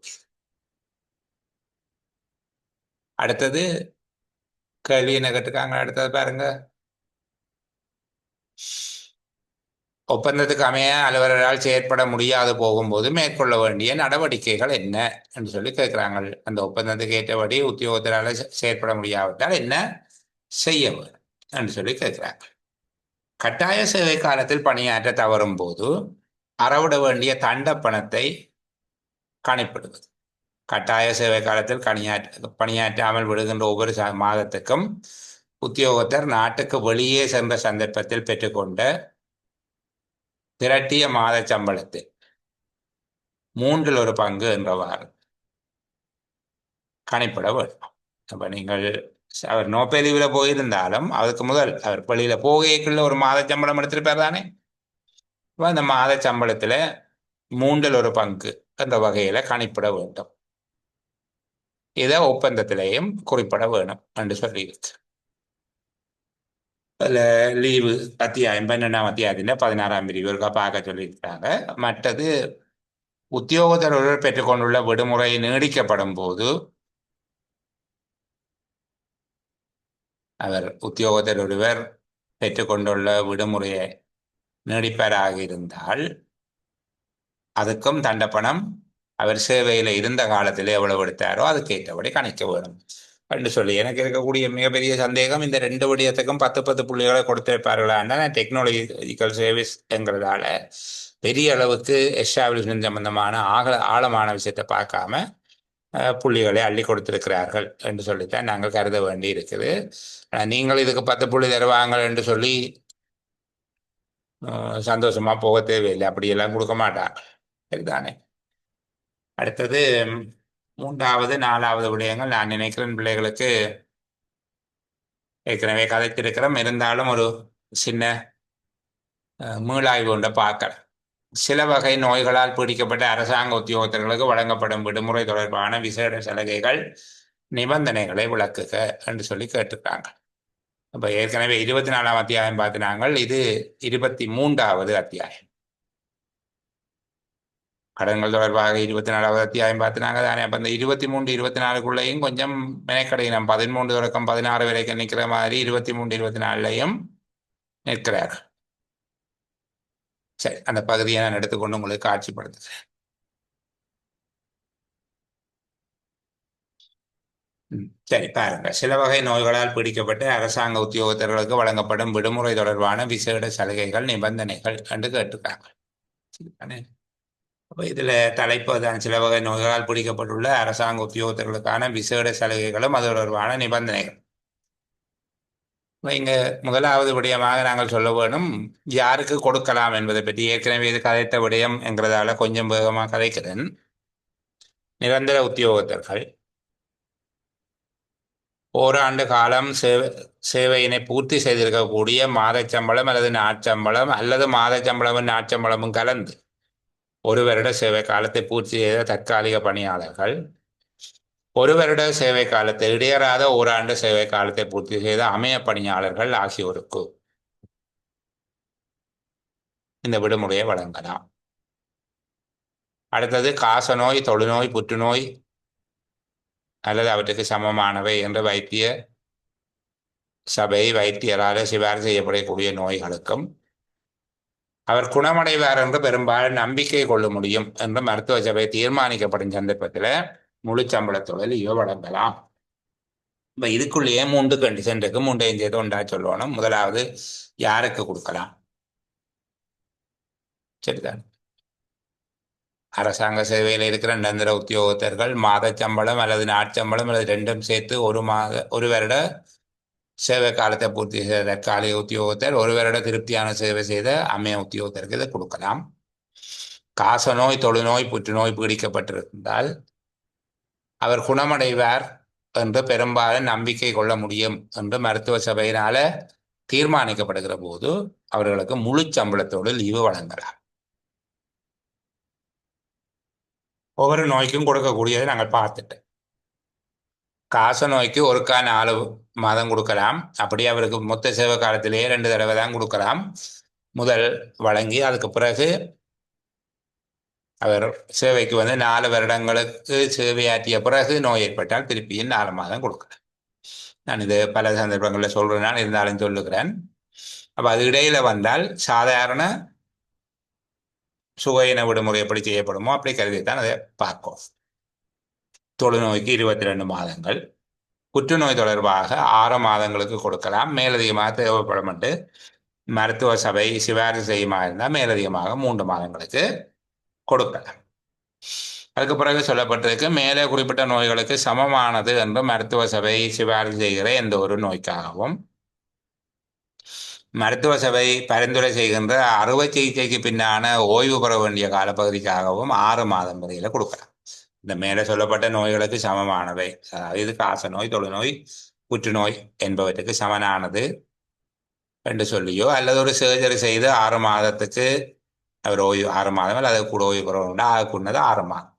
அடுத்தது கேள்வி என்ன கேட்டுக்காங்க? அடுத்தது பாருங்க. ஒப்பந்தத்துக்கு அமைய அலுவலரால் செயற்பட முடியாது போகும்போது மேற்கொள்ள வேண்டிய நடவடிக்கைகள் என்ன என்று சொல்லி கேட்கிறாங்க. அந்த ஒப்பந்தத்துக்கு ஏற்றபடி உத்தியோகத்தரால் செயற்பட முடியாவிட்டால் என்ன செய்ய வேண்டும் என்று சொல்லி கேட்கிறாங்க. கட்டாய சேவை காலத்தில் பணியாற்ற தவறும் போது அறவிட வேண்டிய தண்ட பணத்தை கணிப்பிடுவது. கட்டாய சேவை காலத்தில் பணியாற்றாமல் விடுகின்ற ஒவ்வொரு மாதத்துக்கும் உத்தியோகத்தர் நாட்டுக்கு வெளியே சென்ற சந்தர்ப்பத்தில் பெற்றுக்கொண்ட திரட்டிய மாத சம்பளத்தில் 1/3 என்றவாறு கணிப்பிட வேண்டும். அப்ப நீங்கள் அவர் நோபேலிவில் போயிருந்தாலும் அதுக்கு முதல் அவர் வெளியில போகைக்குள்ள ஒரு மாத சம்பளம் எடுத்திருப்பார் தானே. அந்த மாத சம்பளத்துல 1/3 என்ற வகையில கணிப்பிட வேண்டும். இதை ஒப்பந்தத்திலேயும் குறிப்பிட வேணும் என்று சொல்லியிருக்கு. அதில் லீவு அத்தியாயம் 12ஆம் அத்தியாயத்தின் 16ஆம் பிரிவு பார்க்க சொல்லியிருக்காங்க. மற்றது உத்தியோகத்தர் ஒருவர் பெற்றுக்கொண்டுள்ள விடுமுறை நீடிக்கப்படும் போது அவர் உத்தியோகத்தர் ஒருவர் பெற்றுக்கொண்டுள்ள விடுமுறையை நீடிப்பராக இருந்தால் அதுக்கும் தண்டப்பணம் அவர் சேவையில் இருந்த காலத்தில் எவ்வளவு எடுத்தாரோ அதுக்கு ஏற்றபடி கணிக்க வேணும் என்று சொல்லி எனக்கு இருக்கக்கூடிய மிகப்பெரிய சந்தேகம், இந்த 2 விடயத்துக்கும் 10 புள்ளிகளை கொடுத்திருப்பார்களான்னா டெக்னாலஜிக்கல் சர்வீஸ் என்கிறதால பெரிய அளவுக்கு எஸ்டாப்ளிஷ்மெண்ட் சம்பந்தமான ஆழமான விஷயத்தை பார்க்காம புள்ளிகளை அள்ளி கொடுத்திருக்கிறார்கள் என்று சொல்லித்தான் நாங்கள் கருத வேண்டி இருக்குது. நீங்கள் இதுக்கு 10 புள்ளி தருவாங்க என்று சொல்லி சந்தோஷமா போக தேவையில்லை, அப்படியெல்லாம் கொடுக்க மாட்டாங்க. சரிதானே. அடுத்தது 3வது 4வது விடயங்கள் நான் நினைக்கிறேன் பிள்ளைகளுக்கு ஏற்கனவே கதைத்திருக்கிறோம். இருந்தாலும் ஒரு சின்ன மீளாய்வு ஒன்றை பார்க்கலாம். சில வகை நோய்களால் பீடிக்கப்பட்ட அரசாங்க உத்தியோகத்தர்களுக்கு வழங்கப்படும் விடுமுறை தொடர்பான விசேட சலுகைகள் நிபந்தனைகளை விளக்குக என்று சொல்லி கேட்டிருக்காங்க. அப்ப ஏற்கனவே 24ஆம் அத்தியாயம் பார்த்தினாங்க. இது 23வது அத்தியாயம். கடன்கள் தொடர்பாக 24வது அத்தியாயம் பார்த்தினாங்க தானே. அப்ப இந்த 23 24க்குள்ளேயும் கொஞ்சம் மெனக்கடையினம். 13 தொடக்கம் 16 வரைக்கும் நிற்கிற மாதிரி 23 24லையும் நிற்கிறார். சரி, அந்த பகுதியை நான் எடுத்துக்கொண்டு உங்களுக்கு காட்சிப்படுத்துகிறேன். சரி, பாருங்க. சில வகை நோய்களால் பீடிக்கப்பட்டு அரசாங்க உத்தியோகத்தர்களுக்கு வழங்கப்படும் விடுமுறை தொடர்பான விசேட சலுகைகள் நிபந்தனைகள் என்று கேட்டிருக்காங்க. அப்ப இதுல தலைப்பு தான் சில வகை நோய்களால் பிடிக்கப்பட்டுள்ள அரசாங்க உத்தியோகத்தர்களுக்கான விசேட சலுகைகளும் அது தொடர்பான நிபந்தனைகள். இங்க முதலாவது விடயமாக நாங்கள் சொல்ல வேணும், யாருக்கு கொடுக்கலாம் என்பதை பற்றி. ஏற்கனவே இது கதைத்த விடயம் என்கிறதால கொஞ்சம் வேகமாக கதைக்கிறேன். நிரந்தர உத்தியோகத்தர்கள் ஓராண்டு காலம் சேவையினை பூர்த்தி செய்திருக்கக்கூடிய மாதச்சம்பளம் அல்லது நாட்சம்பளம் அல்லது மாதச்சம்பளமும் நாட்சம்பளமும் கலந்து 1 வருட சேவை காலத்தை பூர்த்தி செய்த தற்காலிக பணியாளர்கள், 1 வருட சேவை காலத்தை இடையறாத ஓராண்டு சேவை காலத்தை பூர்த்தி செய்த அமைய பணியாளர்கள் ஆகியோருக்கு இந்த விடுமுறையை வழங்கலாம். அடுத்தது காசநோய், தொழுநோய், புற்றுநோய் அல்லது அவற்றுக்கு சமமானவை என்ற வைத்திய சபை வைத்தியரால் சிபாரிசு செய்யப்படக்கூடிய நோய்களுக்கும் அவர் குணமடைவார் என்று பெரும்பாலும் நம்பிக்கை கொள்ள முடியும் என்று மருத்துவ சபை தீர்மானிக்கப்படும் சந்தர்ப்பத்தில் முழு சம்பளத்தொழில் இவ வழங்கலாம். இப்ப இதுக்குள்ளேயே 3 கண்டிஷன் இருக்கு. 3ஐயும் சேர்த்து ஒன்றா சொல்லணும். முதலாவது, யாருக்கு கொடுக்கலாம்? சரிதான். அரசாங்க சேவையில் இருக்கிற நிரந்தர உத்தியோகத்தர்கள் மாத சம்பளம் அல்லது நாட்சம்பளம் அல்லது 2ம் சேர்த்து 1 வருட சேவை காலத்தை பூர்த்தி செய்த தற்காலிக உத்தியோகத்தர், 1 வருட திருப்தியான சேவை செய்த அமைய உத்தியோகத்தருக்கு இதை கொடுக்கலாம். காசநோய், தொழுநோய், புற்றுநோய் பீடிக்கப்பட்டிருந்தால் அவர் குணமடைவார் என்று பெரும்பாலும் நம்பிக்கை கொள்ள முடியும் என்று மருத்துவ சபையினால தீர்மானிக்கப்படுகிற போது அவர்களுக்கு முழு சம்பளத்தோடு லீவு வழங்கலாம். ஒவ்வொரு நோய்க்கும் கொடுக்கக்கூடியதை நாங்கள் பார்த்துட்டோம். காச நோய்க்கு ஒருக்கா 4 மாதம் கொடுக்கலாம். அப்படி அவருக்கு மொத்த சேவை காலத்திலேயே 2 தடவை தான் கொடுக்கலாம். முதல் வழங்கி அதுக்கு பிறகு அவர் சேவைக்கு 4 வருடங்களுக்கு சேவையாற்றிய பிறகு நோய் ஏற்பட்டால் திருப்பியும் 4 மாதம் கொடுக்கலாம். நான் இது பல சந்தர்ப்பங்களில் சொல்றேன், இருந்தாலும் சொல்லுகிறேன். அப்ப அது இடையில வந்தால் சாதாரண சுகையின விடுமுறை எப்படி செய்யப்படுமோ அப்படி கருதித்தான் அதை பார்க்கும். தொழுநோய்க்கு 22 மாதங்கள், புற்றுநோய் தொடர்பாக 6 மாதங்களுக்கு கொடுக்கலாம். மேலதிகமாக தேவைப்படும் என்று மருத்துவ சபை சிபாரிசு செய்யுமா இருந்தால் மேலதிகமாக 3 மாதங்களுக்கு கொடுக்கலாம். அதுக்கு பிறகு சொல்லப்பட்டிருக்கு, மேலே குறிப்பிட்ட நோய்களுக்கு சமமானது என்று மருத்துவ சபை சிபாரிசு செய்கிற எந்த ஒரு நோய்க்காகவும் மருத்துவ சபை பரிந்துரை செய்கின்ற அறுவை சிகிச்சைக்கு பின்னான ஓய்வு பெற வேண்டிய காலப்பகுதிக்காகவும் 6 மாதம் வரையில கொடுக்கலாம். இந்த மேலே சொல்லப்பட்ட நோய்களுக்கு சமமானவை, இது காசநோய், தொழுநோய், புற்றுநோய் என்பவற்றுக்கு சமனானது என்று சொல்லியோ அல்லது ஒரு சர்ஜரி செய்து 6 மாதத்துக்கு அவர் ஓய்வு 6 மாதம் அல்லது கூட ஓய்வு பெற வேண்டும், ஆகுன்னது 6 மாதம்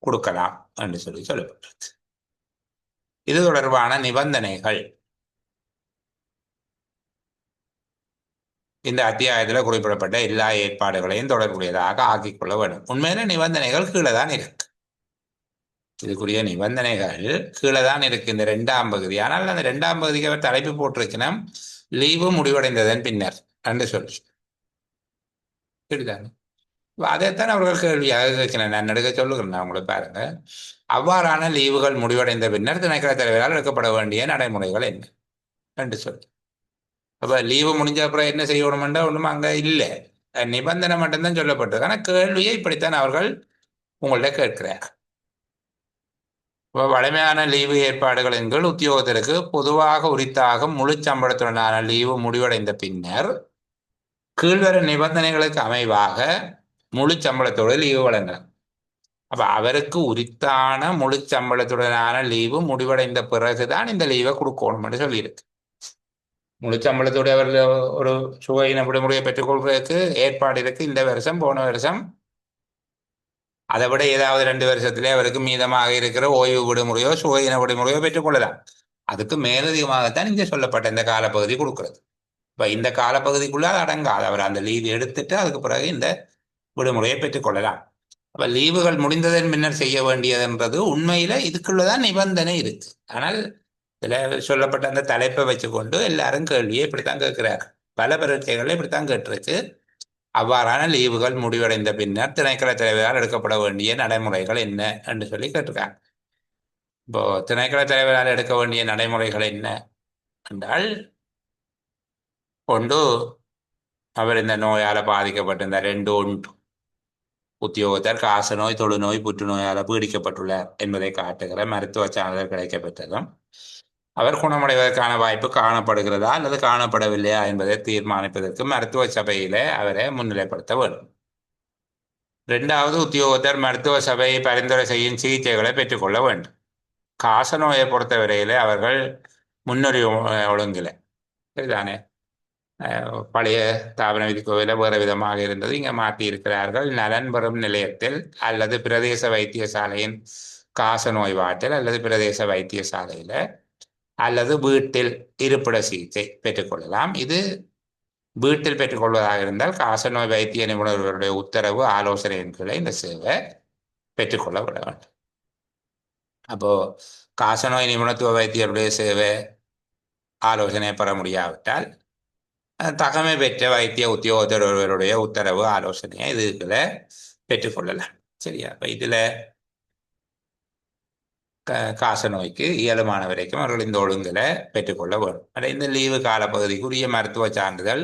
கொடுக்கலாம் என்று சொல்லப்பட்டிருக்கு. இது தொடர்பான நிபந்தனைகள் இந்த அத்தியாயத்தில் குறிப்பிடப்பட்ட எல்லா ஏற்பாடுகளையும் தொடர்புடையதாக ஆக்கிக்கொள்ள வேண்டும். உண்மையில நிபந்தனைகள் கீழே தான் இருக்கு. இதுக்குரிய நிபந்தனைகள் கீழே தான் இருக்கு இந்த 2ஆம் பகுதி. ஆனால் அந்த 2ஆம் பகுதிக்கு அவர் தலைப்பு போட்டிருக்கணும், லீவு முடிவடைந்ததன் பின்னர் என்று சொல்லி. சரிதானே? அதைத்தான் அவர்கள் கேள்வியாக கேட்கிறேன். நான் எடுக்க சொல்லுகிறேன், நான் உங்களை பாருங்க. அவ்வாறான லீவுகள் முடிவடைந்த பின்னர் திணைக்கள தலைவரால் எடுக்கப்பட வேண்டிய நடைமுறைகள் என்ன என்று சொல்லி. அப்ப லீவு முடிஞ்ச அப்புறம் என்ன செய்யணும்ன்றா ஒன்றும் அங்க இல்லை, நிபந்தனை மட்டும்தான் சொல்லப்பட்டது. ஆனால் கேள்வியை இப்படித்தான் அவர்கள் உங்கள்ட்ட கேட்கிறார். வழமையான லீவு ஏற்பாடுகளின் கீழ் உத்தியோகத்திற்கு பொதுவாக உரித்தாகும் முழு சம்பளத்துடனான லீவு முடிவடைந்த பின்னர் கீழ்வரும் நிபந்தனைகளுக்கு அமைவாக முழு சம்பளத்தோடு லீவு வழங்கலாம். அப்ப அவருக்கு உரித்தான முழு சம்பளத்துடனான லீவு முடிவடைந்த பிறகுதான் இந்த லீவை கொடுக்கணும் என்று சொல்லியிருக்கு. முழு சம்பளத்தோடு அவர் ஒரு சுகையின விடுமுறையை பெற்றுக்கொள்வதற்கு ஏற்பாடு இருக்கு. இந்த வருஷம், போன வருஷம், அதை விட ஏதாவது 2 வருஷத்திலே அவருக்கு மீதமாக இருக்கிற ஓய்வு விடுமுறையோ சுகையின விடுமுறையோ பெற்றுக்கொள்ளலாம். அதுக்கு மேலதிகமாகத்தான் இங்கே சொல்லப்பட்ட இந்த காலப்பகுதி கொடுக்கிறது. இப்ப இந்த காலப்பகுதிக்குள்ள அது அடங்காது. அவர் அந்த லீவு எடுத்துட்டு அதுக்கு பிறகு இந்த விடுமுறையை பெற்றுக்கொள்ளலாம். அப்ப லீவுகள் முடிந்ததன் பின்னர் செய்ய வேண்டியதுன்றது உண்மையில இதுக்குள்ளதான் நிபந்தனை இருக்கு. ஆனால் இதுல சொல்லப்பட்ட அந்த தலைப்பை வச்சுக்கொண்டு எல்லாரும் கேள்வியை இப்படித்தான் கேட்கிறார். பல பரீட்சைகளை இப்படித்தான் கேட்டிருக்கு. அவ்வாறான லீவுகள் முடிவடைந்த பின்னர் திணைக்கள தலைவரால் எடுக்கப்பட வேண்டிய நடைமுறைகள் என்ன என்று சொல்லி கேட்டிருக்காங்க. இப்போ திணைக்கள தலைவரால் எடுக்க வேண்டிய நடைமுறைகள் என்ன என்றால், கொண்டு அவர் இந்த நோயால் பாதிக்கப்பட்டிருந்த 2 உத்தியோகத்தர் காசநோய், தொழுநோய், புற்றுநோயால் பீடிக்கப்பட்டுள்ளார் என்பதை காட்டுகிற மருத்துவ சான்றிதழ் கிடைக்கப்பெற்றதும் அவர் குணமடைவதற்கான வாய்ப்பு காணப்படுகிறதா அல்லது காணப்படவில்லையா என்பதை தீர்மானிப்பதற்கு மருத்துவ சபையில அவரை முன்னிலைப்படுத்த வேண்டும். 2வது, உத்தியோகத்தர் மருத்துவ சபை பரிந்துரை செய்யும் சிகிச்சைகளை பெற்றுக்கொள்ள வேண்டும். காசநோயை பொறுத்தவரையில அவர்கள் முன்னுரிமை ஒழுங்கில, சரிதானே, பழைய தாபன விதிக்கோவில வேறு விதமாக இருந்தது, இங்கே மாற்றி இருக்கிறார்கள். நலன் பெறும் நிலையத்தில் அல்லது பிரதேச வைத்தியசாலையின் காசநோய் வார்டில் அல்லது பிரதேச வைத்தியசாலையில அல்லது வீட்டில் இருப்பிட சிகிச்சை பெற்றுக்கொள்ளலாம். இது வீட்டில் பெற்றுக்கொள்வதாக இருந்தால் காசநோய் வைத்திய நிபுணர்களுடைய உத்தரவு ஆலோசனையின் கீழே இந்த சேவை பெற்றுக்கொள்ள விட வேண்டும். அப்போ காசநோய் நிபுணத்துவ வைத்தியருடைய சேவை ஆலோசனை பெற முடியாவிட்டால் தகமை பெற்ற வைத்திய உத்தியோகத்தர் ஒருவருடைய உத்தரவு ஆலோசனையை இதுல பெற்றுக்கொள்ளலாம். சரியா? இப்ப இதுல காசநோய்க்கு இயலுமான வரைக்கும் அவர்கள் இந்த ஒழுங்குல பெற்றுக்கொள்ள வேண்டும். இந்த லீவு காலப்பகுதிக்குரிய மருத்துவ சான்றிதழ்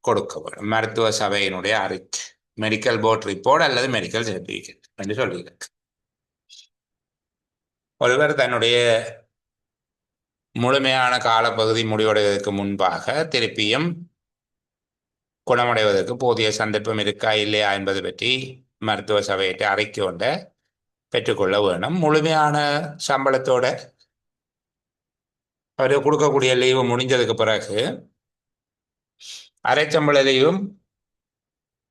கொடுக்க வேண்டும். மருத்துவ சபையினுடைய அறிக்கை, மெடிக்கல் போர்ட் ரிப்போர்ட் அல்லது மெடிக்கல் சர்டிபிகேட் என்று சொல்லியிருக்கு. ஒருவர் தன்னுடைய முழுமையான காலப்பகுதி முடிவடைவதற்கு முன்பாக திருப்பியும் குணமடைவதற்கு போதிய சந்தர்ப்பம் இருக்கா இல்லையா என்பது பற்றி மருத்துவ சபையிட்ட அறிக்கை கொண்ட பெற்றுக்கொள்ள வேணும். முழுமையான சம்பளத்தோட அவர் கொடுக்கக்கூடிய லீவு முடிஞ்சதுக்கு பிறகு அரைச்சம்பள லீவும்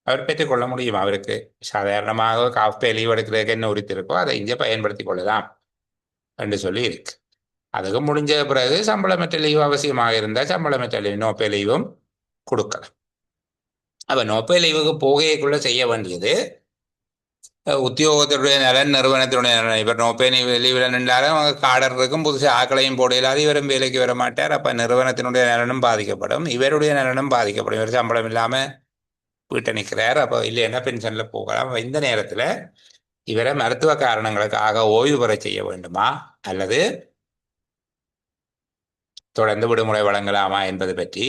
அவர் பெற்றுக்கொள்ள முடியும். அவருக்கு சாதாரணமாக காஃபே லீவ் எடுக்கிறதுக்கு என்ன உரித்து இருக்கோ அதை இங்கே பயன்படுத்தி கொள்ளலாம் என்று சொல்லி இருக்கு. அதுக்கு முடிஞ்ச பிறகு சம்பளமற்ற லீவு அவசியமாக இருந்தால் சம்பளமற்ற லீவ் நோப்பே லீவும் கொடுக்கலாம். அப்ப நோப்பே லீவுக்கு போகைக்குள்ள செய்ய வேண்டியது உத்தியோகத்தினுடைய நலன், நிறுவனத்தினுடைய நலன். இவர் நோப்பே லீவில் நின்றாலும் அவங்க காடர் இருக்கும், புதுசாக ஆக்களையும் போடையிலாது, இவரும் வேலைக்கு வர மாட்டார். அப்ப நிறுவனத்தினுடைய நலனும் பாதிக்கப்படும், இவருடைய நலனும் பாதிக்கப்படும். இவர் சம்பளம் இல்லாம வீட்டை நிற்கிறார். அப்போ இல்லைன்னா பென்ஷன்ல போகலாம். இந்த நேரத்துல இவரை மருத்துவ காரணங்களுக்காக ஓய்வு பெற செய்ய வேண்டுமா அல்லது தொடர்ந்து விடுமுறை வழங்கலாமா என்பது பற்றி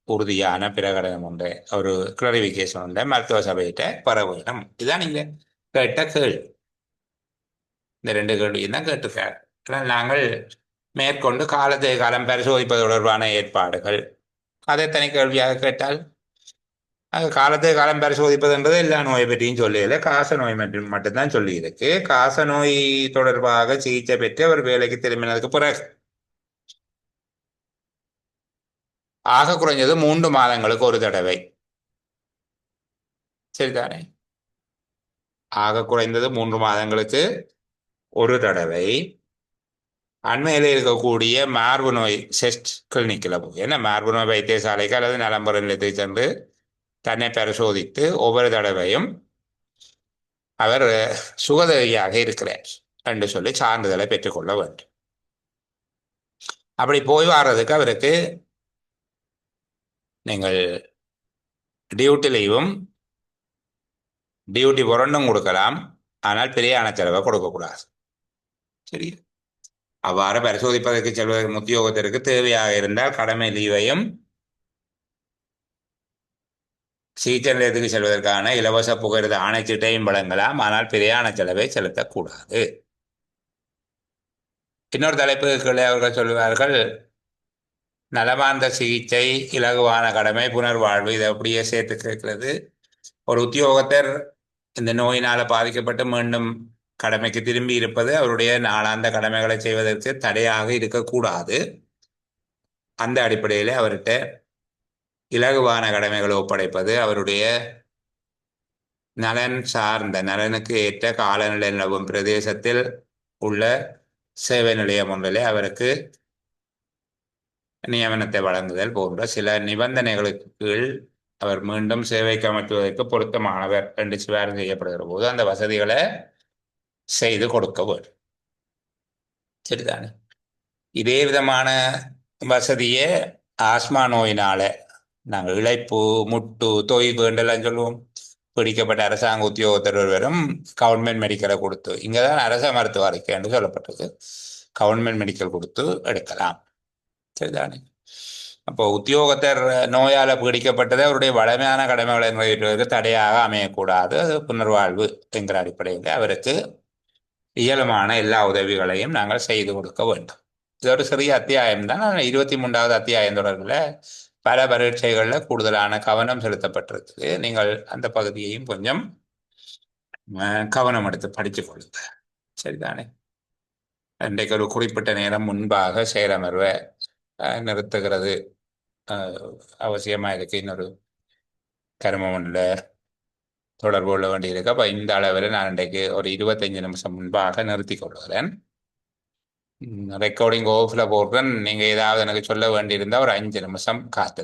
உறுதியான பிரகடனம் உண்டு, ஒரு கிளாரிபிகேஷன் உண்டு மருத்துவ சபையிட்ட பெற வேண்டும். இதுதான் நீங்க கேட்ட கேள்வி. இந்த ரெண்டு கேள்வியும் தான் கேட்டிருக்காரு. ஆனால் நாங்கள் மேற்கொண்டு காலத்தை காலம் பரிசோதிப்பது தொடர்பான ஏற்பாடுகள் அதை தனி கேள்வியாக கேட்டால் காலத்தை காலம் பரிசோதிப்பதுன்றது எல்லா நோயை பற்றியும் சொல்லல, காச நோய் மட்டும்தான் சொல்லி இருக்கு. காச நோய் தொடர்பாக சிகிச்சை பெற்று அவர் வேலைக்கு திரும்பினதுக்கு பிறகு ஆக குறைஞ்சது 3 மாதங்களுக்கு ஒரு தடவை, சரிதானே? ஆக குறைந்தது 3 மாதங்களுக்கு ஒரு தடவை அண்மையில் இருக்கக்கூடிய மார்பு நோய் செஸ்ட் கிளினிக்கில் போய் என்ன மார்பு நோய் வைத்தியசாலைக்கு அல்லது நலம்புற நிலையத்துக்கு சென்று தன்னை பரிசோதித்து ஒவ்வொரு தடவையும் அவர் சுகதேகியாக இருக்கிறார் என்று சொல்லி சான்றிதழை பெற்றுக்கொள்ள வேண்டும். அப்படி போய் வர்றதுக்கு அவருக்கு நீங்கள் டியூட்டி லீவும் டியூட்டி புரண்டும் கொடுக்கலாம், ஆனால் பிரியாண செலவை கொடுக்கக்கூடாது. சரி, அவ்வாறு பரிசோதிப்பதற்கு செல்வதற்கு உத்தியோகத்திற்கு தேவையாக இருந்தால் கடமை லீவையும் சிகிச்சை நிலையத்துக்கு செல்வதற்கான இலவச புகையிரத ஆணைச்சீட்டையும் வழங்கலாம், ஆனால் பிரியாண செலவை செலுத்தக்கூடாது. இன்னொரு தலைப்புகளை அவர்கள் சொல்வார்கள், நலமார்ந்த சிகிச்சை, இலகுவான கடமை, புனர்வாழ்வு, இதை அப்படியே சேர்த்து கேட்கிறது. ஒரு உத்தியோகத்தர் இந்த நோயினால் பாதிக்கப்பட்டு மீண்டும் கடமைக்கு திரும்பி இருப்பது அவருடைய நாளாந்த கடமைகளை செய்வதற்கு தடையாக இருக்கக்கூடாது. அந்த அடிப்படையில் அவர்கிட்ட இலகுவான கடமைகளை ஒப்படைப்பது அவருடைய நலன் சார்ந்த நலனுக்கு ஏற்ற காலநிலை நிலவும் பிரதேசத்தில் உள்ள சேவை நிலையம் ஒன்றிலே அவருக்கு நியமனத்தை வழங்குதல் போன்ற சில நிபந்தனைகளுக்கு கீழ் அவர் மீண்டும் சேவைக்கு அமர்த்துவதற்கு பொருத்தமானவர் என்று சிபாரிசு செய்யப்படுகிற போது அந்த வசதிகளை செய்து கொடுக்க வேண்டும். சரிதானே? இதே விதமான வசதியே ஆஸ்மா நோயினால நாங்கள் இழைப்பு, முட்டு, தொய்வு என்றெல்லாம் சொல்லுவோம். பிடிக்கப்பட்ட அரசாங்க உத்தியோகத்தர் ஒருவரும் கவர்மெண்ட் மெடிக்கலை கொடுத்து, இங்கே தான் அரச மருத்துவ அறிக்கை என்று சொல்லப்பட்டது, கவர்மெண்ட் மெடிக்கல் கொடுத்து எடுக்கலாம். சரிதானே? அப்போ உத்தியோகத்தர் நோயால் பீடிக்கப்பட்டதை அவருடைய வளமையான கடமைகளை நிறைவேற்றுவதற்கு தடையாக அமையக்கூடாது. அது புனர்வாழ்வு என்கிற அடிப்படையில் அவருக்கு இயலுமான எல்லா உதவிகளையும் நாங்கள் செய்து கொடுக்க வேண்டும். இது ஒரு சிறிய அத்தியாயம் தான். 23வது அத்தியாயம் தொடர்பில் பல பரீட்சைகளில் கூடுதலான கவனம் செலுத்தப்பட்டிருக்கு. நீங்கள் அந்த பகுதியையும் கொஞ்சம் கவனம் எடுத்து படித்து கொள்ளுங்க. சரிதானே? இன்றைக்கு ஒரு குறிப்பிட்ட நேரம் முன்பாக சேரமர்வை நிறுத்துகிறது அவசியமாக இருக்கு. இன்னொரு கருமம் ஒன்றில் தொடர்பு கொள்ள வேண்டியிருக்கு. அப்போ இந்த அளவில் நான் இன்றைக்கு ஒரு 25 நிமிஷம் முன்பாக நிறுத்தி கொள்கிறேன். ரெக்கார்டிங் ஓஃபில் போடுறேன். நீங்கள் ஏதாவது எனக்கு சொல்ல வேண்டியிருந்தால் ஒரு 5 நிமிஷம் காத்து